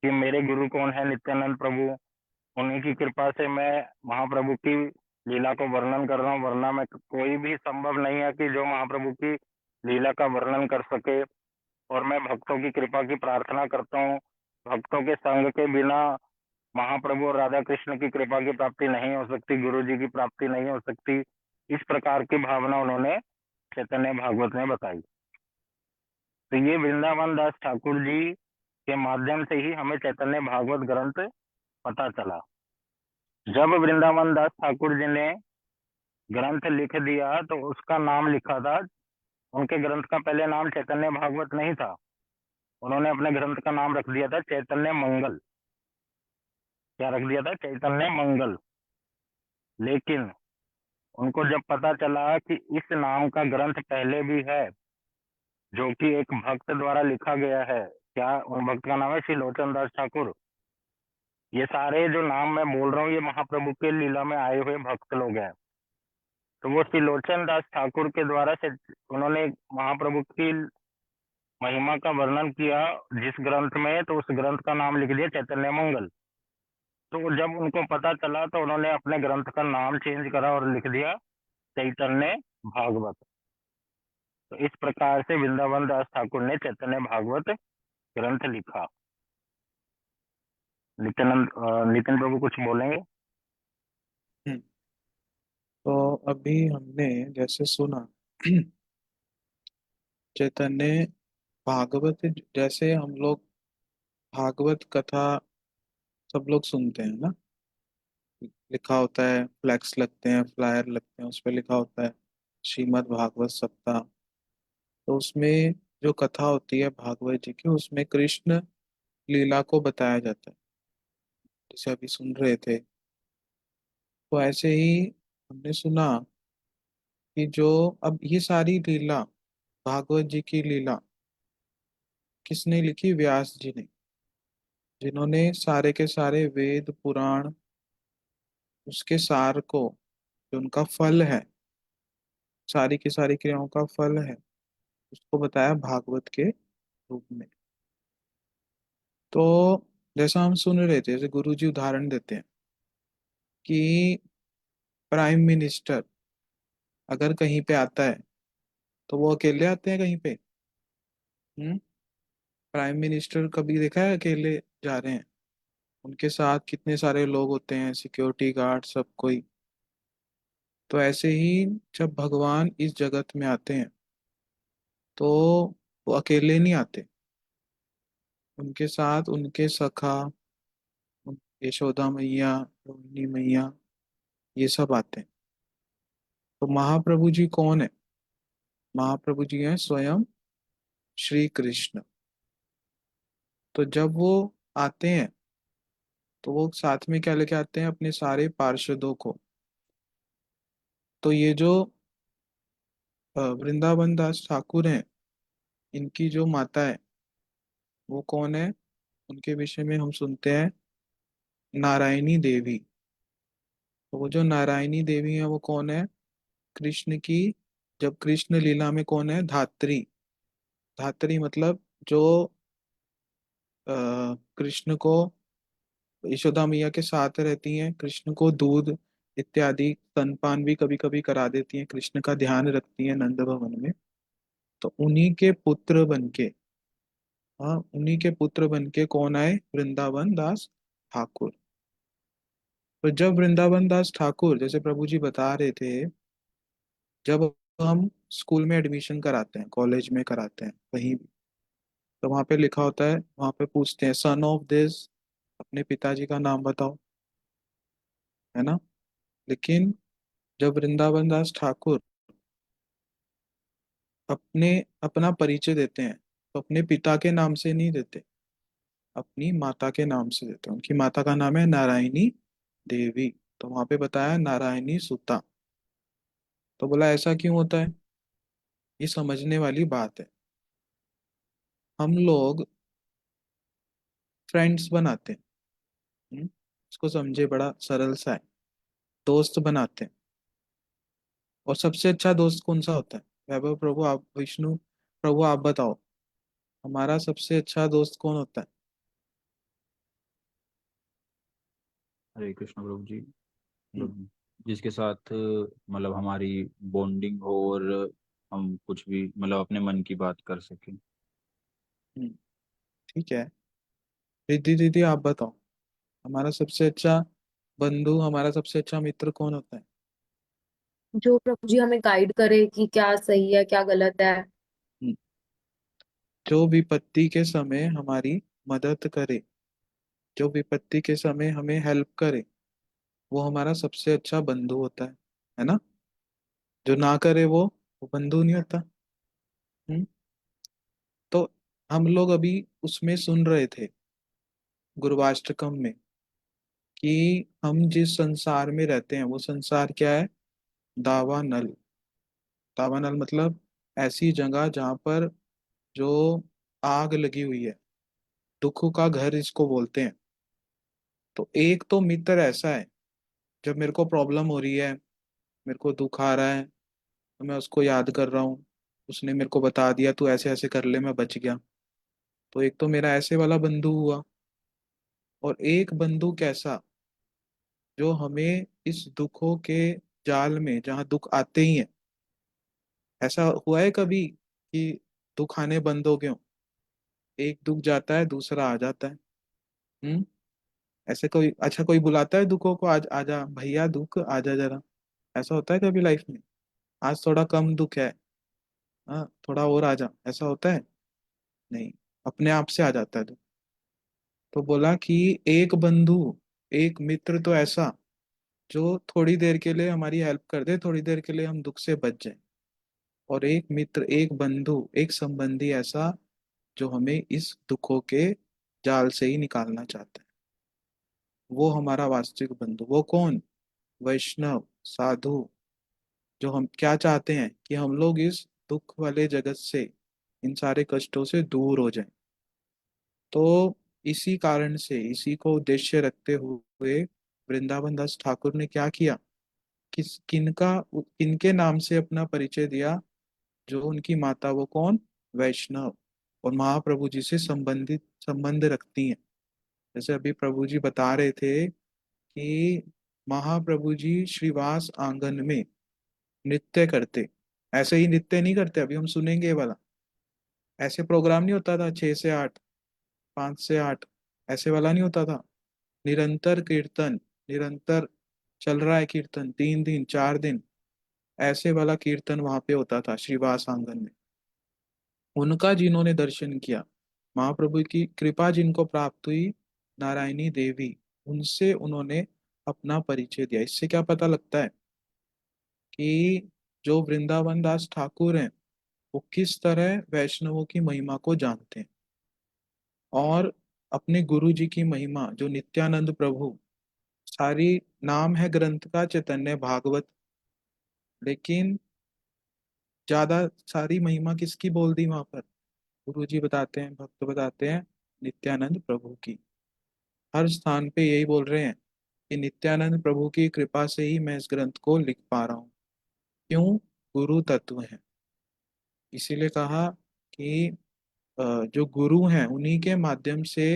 कि मेरे गुरु कौन है? नित्यानंद प्रभु। उन्हीं की कृपा से मैं महाप्रभु की लीला को वर्णन कर रहा हूँ, वरना मैं कोई भी संभव नहीं है कि जो महाप्रभु की लीला का वर्णन कर सके। और मैं भक्तों की कृपा की प्रार्थना करता हूँ। भक्तों के संग के बिना महाप्रभु और राधा कृष्ण की कृपा की प्राप्ति नहीं हो सकती, गुरु जी की प्राप्ति नहीं हो सकती। इस प्रकार की भावना उन्होंने चैतन्य भागवत में बताई। तो ये वृंदावन दास ठाकुर जी के माध्यम से ही हमें चैतन्य भागवत ग्रंथ पता चला। जब वृंदावन दास ठाकुर जी ने ग्रंथ लिख दिया तो उसका नाम लिखा था, उनके ग्रंथ का पहले नाम चैतन्य भागवत नहीं था, उन्होंने अपने ग्रंथ का नाम रख दिया था चैतन्य मंगल। क्या रख दिया था? चैतन्य मंगल। लेकिन उनको जब पता चला कि इस नाम का ग्रंथ पहले भी है, जो कि एक भक्त द्वारा लिखा गया है, क्या उन भक्त का नाम है श्री लोचन दास ठाकुर। ये सारे जो नाम मैं बोल रहा हूँ ये महाप्रभु के लीला में आए हुए भक्त लोग हैं। तो वो श्री लोचन दास ठाकुर के द्वारा से उन्होंने महाप्रभु की महिमा का वर्णन किया जिस ग्रंथ में, तो उस ग्रंथ का नाम लिख दिया चैतन्य मंगल। तो जब उनको पता चला तो उन्होंने अपने ग्रंथ का नाम चेंज करा और लिख दिया चैतन्य भागवत। तो इस प्रकार से वृंदावन दास ठाकुर ने चैतन्य भागवत ग्रंथ लिखा। नित्यानंद नितिन प्रभु कुछ बोलेंगे? हम्म, तो अभी हमने जैसे सुना चैतन्य भागवत, जैसे हम लोग भागवत कथा सब लोग सुनते हैं ना, लिखा होता है, फ्लैक्स लगते हैं, फ्लायर लगते हैं, उस पर लिखा होता है श्रीमद् भागवत सप्ताह। तो उसमें जो कथा होती है भागवत जी की, उसमें कृष्ण लीला को बताया जाता है, जैसे अभी सुन रहे थे। तो ऐसे ही हमने सुना कि जो अब ये सारी लीला, भागवत जी की लीला किसने लिखी? व्यास जी ने, जिन्होंने सारे के सारे वेद पुराण, उसके सार को, जो उनका फल है, सारी की सारी क्रियाओं का फल है, उसको बताया भागवत के रूप में। तो जैसा हम सुन रहे थे, जैसे गुरु जी उदाहरण देते हैं कि प्राइम मिनिस्टर अगर कहीं पे आता है तो वो अकेले आते हैं कहीं पे? हम्म। प्राइम मिनिस्टर कभी देखा है अकेले जा रहे हैं? उनके साथ कितने सारे लोग होते हैं, सिक्योरिटी गार्ड, सब कोई। तो ऐसे ही जब भगवान इस जगत में आते हैं तो वो अकेले नहीं आते, उनके साथ उनके सखा, यशोदा मैया, रोहिणी मैया, ये सब आते हैं। तो महाप्रभु जी कौन है? महाप्रभु जी हैं स्वयं श्री कृष्ण। तो जब वो आते हैं तो वो साथ में क्या लेके आते हैं? अपने सारे पार्षदों को। तो ये जो वृंदावन दास ठाकुर हैं, इनकी जो माता है वो कौन है? उनके विषय में हम सुनते हैं नारायणी देवी। तो वो जो नारायणी देवी है वो कौन है? कृष्ण की, जब कृष्ण लीला में कौन है? धात्री। धात्री मतलब जो कृष्ण को, यशोदा मैया के साथ रहती हैं, कृष्ण को दूध इत्यादि स्तनपान भी कभी कभी करा देती हैं, कृष्ण का ध्यान रखती हैं नंद भवन में। तो उन्हीं के पुत्र बनके, हाँ, उन्हीं के पुत्र बनके कौन आए? वृंदावन दास ठाकुर। तो जब वृंदावन दास ठाकुर, जैसे प्रभु जी बता रहे थे, जब हम स्कूल में एडमिशन कराते हैं, कॉलेज में कराते हैं, कहीं भी, तो वहाँ पे लिखा होता है, वहाँ पे पूछते हैं सन ऑफ दिस, अपने पिताजी का नाम बताओ, है ना? लेकिन जब वृंदावन दास ठाकुर अपने अपना परिचय देते हैं तो अपने पिता के नाम से नहीं देते, अपनी माता के नाम से देते हैं। उनकी माता का नाम है नारायणी देवी। तो वहां पे बताया नारायणी सुता। तो बोला ऐसा क्यों होता है? ये समझने वाली बात है। हम लोग फ्रेंड्स बनाते हैं, इसको समझे, बड़ा सरल सा है। दोस्त बनाते हैं, और सबसे अच्छा दोस्त कौन सा होता है? वैभव प्रभु, आप, विष्णु प्रभु, आप बताओ, हमारा सबसे अच्छा दोस्त कौन होता है? हरे कृष्ण प्रभु जी। हम्म, मतलब जिसके साथ मतलब हमारी बॉन्डिंग हो और हम कुछ भी मतलब अपने मन की बात कर सकें। हम्म, ठीक है। रिद्धि दीदी आप बताओ, हमारा सबसे अच्छा बंधु, हमारा सबसे अच्छा मित्र कौन होता है? जो प्रभु जी हमें गाइड करे कि क्या सही है क्या गलत है। हम्म, जो विपत्ति के समय हमारी मदद करे, जो विपत्ति के समय हमें हेल्प करे, वो हमारा सबसे अच्छा बंधु होता है ना। जो ना करे वो बंधु नहीं होता। हम्म। तो हम लोग अभी उसमें सुन रहे थे गुरुवाष्टकम में कि हम जिस संसार में रहते हैं वो संसार क्या है? दावानल। दावानल मतलब ऐसी जगह जहाँ पर जो आग लगी हुई है, दुख का घर इसको बोलते हैं। तो एक तो मित्र ऐसा है, जब मेरे को प्रॉब्लम हो रही है, मेरे को दुख आ रहा है, तो मैं उसको याद कर रहा हूँ, उसने मेरे को बता दिया तू ऐसे ऐसे कर ले, मैं बच गया। तो एक तो मेरा ऐसे वाला बंधु हुआ। और एक बंधु कैसा, जो हमें इस दुखों के जाल में, जहाँ दुख आते ही हैं, ऐसा हुआ है कभी कि दुख आने बंद हो गए हों? एक दुख जाता है दूसरा आ जाता है। हम्म। ऐसे कोई अच्छा कोई बुलाता है दुखों को, आज आजा भैया दुख आजा जरा? ऐसा होता है कभी लाइफ में? आज थोड़ा कम दुख है, हाँ थोड़ा और आजा, ऐसा होता है? नहीं, अपने आप से आ जाता है दुख। तो बोला कि एक बंधु, एक मित्र तो ऐसा जो थोड़ी देर के लिए हमारी हेल्प कर दे, थोड़ी देर के लिए हम दुख से बच जाए। और एक मित्र, एक बंधु, एक संबंधी ऐसा जो हमें इस दुखों के जाल से ही निकालना चाहता है। वो हमारा वास्तविक बंधु। वो कौन? वैष्णव, साधु। जो हम क्या चाहते हैं कि हम लोग इस दुख वाले जगत से, इन सारे कष्टों से दूर हो जाएं। तो इसी कारण से, इसी को उद्देश्य रखते हुए वृंदावन दास ठाकुर ने क्या किया, किनके नाम से अपना परिचय दिया? जो उनकी माता, वो कौन? वैष्णव, और महाप्रभु जी से संबंधित संबंध रखती हैं। जैसे अभी प्रभु जी बता रहे थे कि महाप्रभु जी श्रीवास आंगन में नृत्य करते। ऐसे ही नृत्य नहीं करते, अभी हम सुनेंगे ये वाला। ऐसे प्रोग्राम नहीं होता था 6 से 8, 5 से 8, ऐसे वाला नहीं होता था। निरंतर कीर्तन, निरंतर चल रहा है कीर्तन, 3 दिन 4 दिन, ऐसे वाला कीर्तन वहां पे होता था श्रीवास आंगन में। उनका जिन्होंने दर्शन किया, महाप्रभु की कृपा जिनको प्राप्त हुई, नारायणी देवी, उनसे उन्होंने अपना परिचय दिया। इससे क्या पता लगता है कि जो वृंदावन दास ठाकुर हैं वो किस तरह वैष्णवों की महिमा को जानते हैं। और अपने गुरु जी की महिमा, जो नित्यानंद प्रभु, सारी नाम है ग्रंथ का चैतन्य भागवत, लेकिन ज्यादा सारी महिमा किसकी बोल दी वहां पर? गुरु जी बताते हैं, भक्त बताते हैं, नित्यानंद प्रभु की। हर स्थान पे यही बोल रहे हैं कि नित्यानंद प्रभु की कृपा से ही मैं इस ग्रंथ को लिख पा रहा हूँ। क्यों? गुरु तत्व है। इसीलिए कहा कि जो गुरु हैं उन्हीं के माध्यम से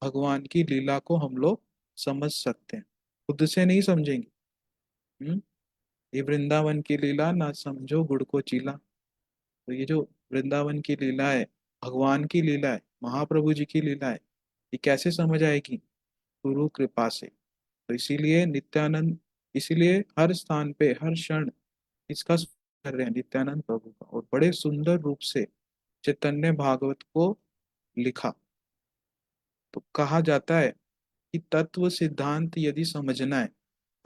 भगवान की लीला को हम लोग समझ सकते हैं, खुद से नहीं समझेंगे। हम्म। ये वृंदावन की लीला ना समझो गुड़ को चीला। तो ये जो वृंदावन की लीला है, भगवान की लीला है, महाप्रभु जी की लीला है, ये कैसे समझ आएगी? गुरु कृपा से। तो इसीलिए नित्यानंद, इसीलिए हर स्थान पे हर क्षण इसका स्मरण कर रहे हैं नित्यानंद प्रभु का, और बड़े सुंदर रूप से चैतन्य भागवत को लिखा। तो कहा जाता है कि तत्व सिद्धांत यदि समझना है,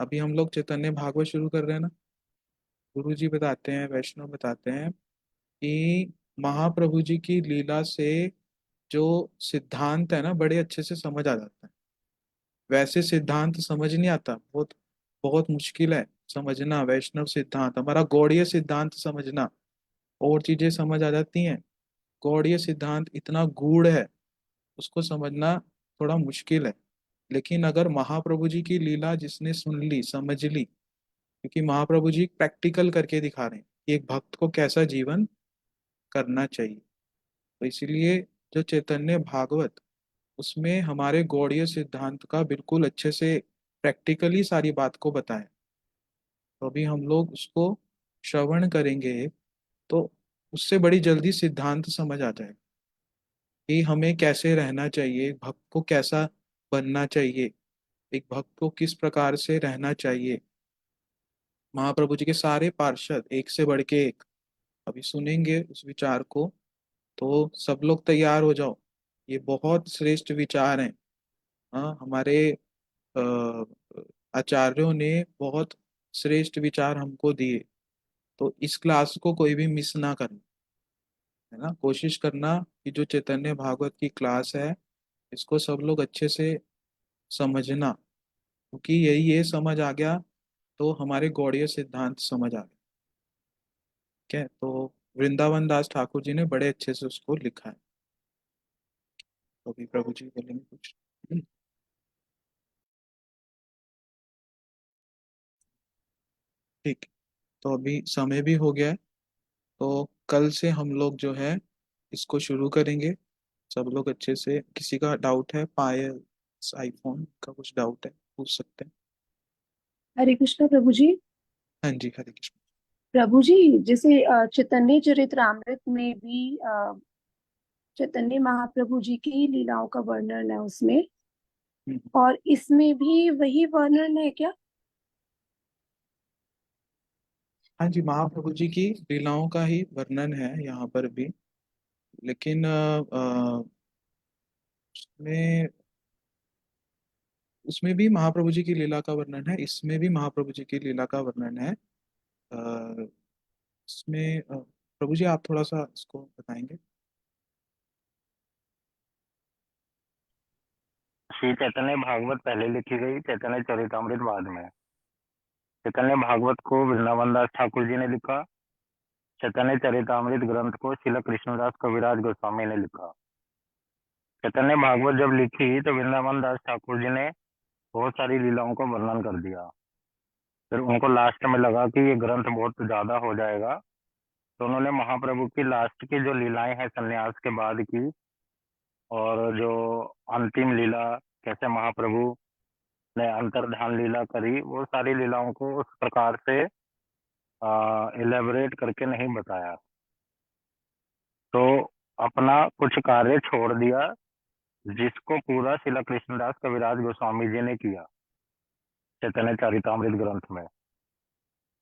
अभी हम लोग चैतन्य भागवत शुरू कर रहे हैं ना, गुरु जी बताते हैं, वैष्णव बताते हैं कि महाप्रभु जी की लीला से जो सिद्धांत है ना, बड़े अच्छे से समझ आ जाता है। वैसे सिद्धांत समझ नहीं आता, बहुत बहुत मुश्किल है समझना। वैष्णव सिद्धांत, हमारा गौड़ीय सिद्धांत समझना, और चीजें समझ आ जाती हैं। गौड़ीय सिद्धांत इतना गूढ़ है, उसको समझना थोड़ा मुश्किल है। लेकिन अगर महाप्रभु जी की लीला जिसने सुन ली, समझ ली, क्योंकि महाप्रभु जी प्रैक्टिकल करके दिखा रहे हैं कि एक भक्त को कैसा जीवन करना चाहिए। तो इसीलिए जो चैतन्य भागवत, उसमें हमारे गौड़ीय सिद्धांत का बिल्कुल अच्छे से प्रैक्टिकली सारी बात को बताया। तो अभी हम लोग उसको श्रवण करेंगे, तो उससे बड़ी जल्दी सिद्धांत समझ आ जाएगा कि हमें कैसे रहना चाहिए, एक भक्त को कैसा बनना चाहिए, एक भक्त को किस प्रकार से रहना चाहिए। महाप्रभु जी के सारे पार्षद एक से बढ़ के एक अभी सुनेंगे उस विचार को। तो सब लोग तैयार हो जाओ, ये बहुत श्रेष्ठ विचार हैं। हाँ, हमारे अ, आचार्यों ने बहुत श्रेष्ठ विचार हमको दिए। तो इस क्लास को कोई भी मिस ना करना, है ना। कोशिश करना कि जो चैतन्य भागवत की क्लास है इसको सब लोग अच्छे से समझना, क्योंकि यही ये समझ आ गया तो हमारे गौड़ीय सिद्धांत समझ आ गए। ठीक है, तो वृंदावन दास ठाकुर जी ने बड़े अच्छे से उसको लिखा है। तो अभी प्रभु जी बोलेंगे कुछ। ठीक। तो अभी समय भी हो गया है, तो कल से हम लोग जो है इसको शुरू करेंगे। सब लोग अच्छे से, किसी का डाउट है, पायल आईफोन का कुछ डाउट है पूछ सकते हैं। हरे कृष्णा प्रभु जी। हाँ जी, हरे कृष्ण। प्रभु जी, जैसे चैतन्य चरितमृत में भी चैतन्य महाप्रभु जी की लीलाओं का वर्णन है उसमें, हम्म। और इसमें भी वही वर्णन है क्या? हाँ जी, महाप्रभु जी की लीलाओं का ही वर्णन है यहाँ पर भी। लेकिन उसमें उसमें भी महाप्रभु जी की लीला का वर्णन है, इसमें भी महाप्रभु जी की लीला का वर्णन है। अ, इसमें प्रभु जी आप थोड़ा सा इसको बताएंगे। श्री चैतन्य भागवत पहले लिखी गई, चैतन्य चरितमृत बाद में। चैतन्य भागवत को वृंदावन दास ठाकुर जी ने लिखा। चैतन्य चरितमृत ग्रंथ को श्रील कृष्णदास कविराज गोस्वामी ने लिखा। चैतन्य भागवत जब लिखी तो वृंदावन दास ठाकुर जी ने बहुत सारी लीलाओं का वर्णन कर दिया। फिर उनको लास्ट में लगा कि ये ग्रंथ बहुत ज्यादा हो जाएगा, तो उन्होंने महाप्रभु की लास्ट की जो लीलाएं हैं सन्यास के बाद की, और जो अंतिम लीला कैसे महाप्रभु ने अंतर्धान लीला करी, वो सारी लीलाओं को उस प्रकार से इलेबोरेट करके नहीं बताया। तो अपना कुछ कार्य छोड़ दिया जिसको पूरा शिला कृष्णदास कविराज गोस्वामी जी ने किया चैतन्य चरितमृत ग्रंथ में।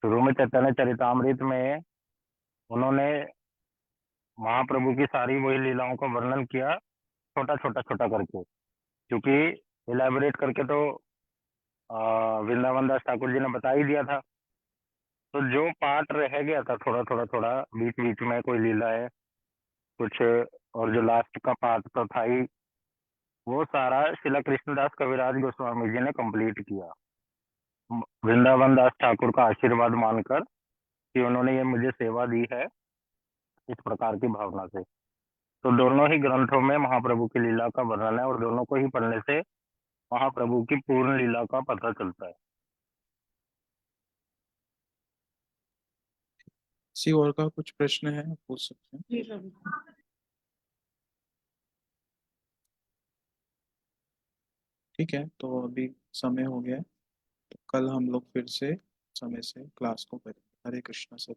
शुरू में चैतन्य चरितमृत में उन्होंने महाप्रभु की सारी वही लीलाओं का वर्णन किया, छोटा छोटा छोटा करके, क्योंकि इलेबोरेट करके तो वृंदावन दास ठाकुर जी ने बता ही दिया था। तो जो पार्ट रह गया था थोड़ा थोड़ा थोड़ा बीच बीच में कोई लीला है कुछ, और जो लास्ट का पार्ट तो था ही, वो सारा शिला कृष्णदास कविराज गोस्वामी जी ने कंप्लीट किया, वृंदावन दास ठाकुर का आशीर्वाद मानकर कि उन्होंने ये मुझे सेवा दी है, इस प्रकार की भावना से। तो दोनों ही ग्रंथों में महाप्रभु की लीला का वर्णन है, और दोनों को ही पढ़ने से महाप्रभु की पूर्ण लीला का पता चलता है। किसी और का कुछ प्रश्न है आप पूछ सकते हैं। जी प्रभु। ठीक है, तो अभी समय हो गया है, तो कल हम लोग फिर से समय से क्लास को करें। हरे कृष्णा सर।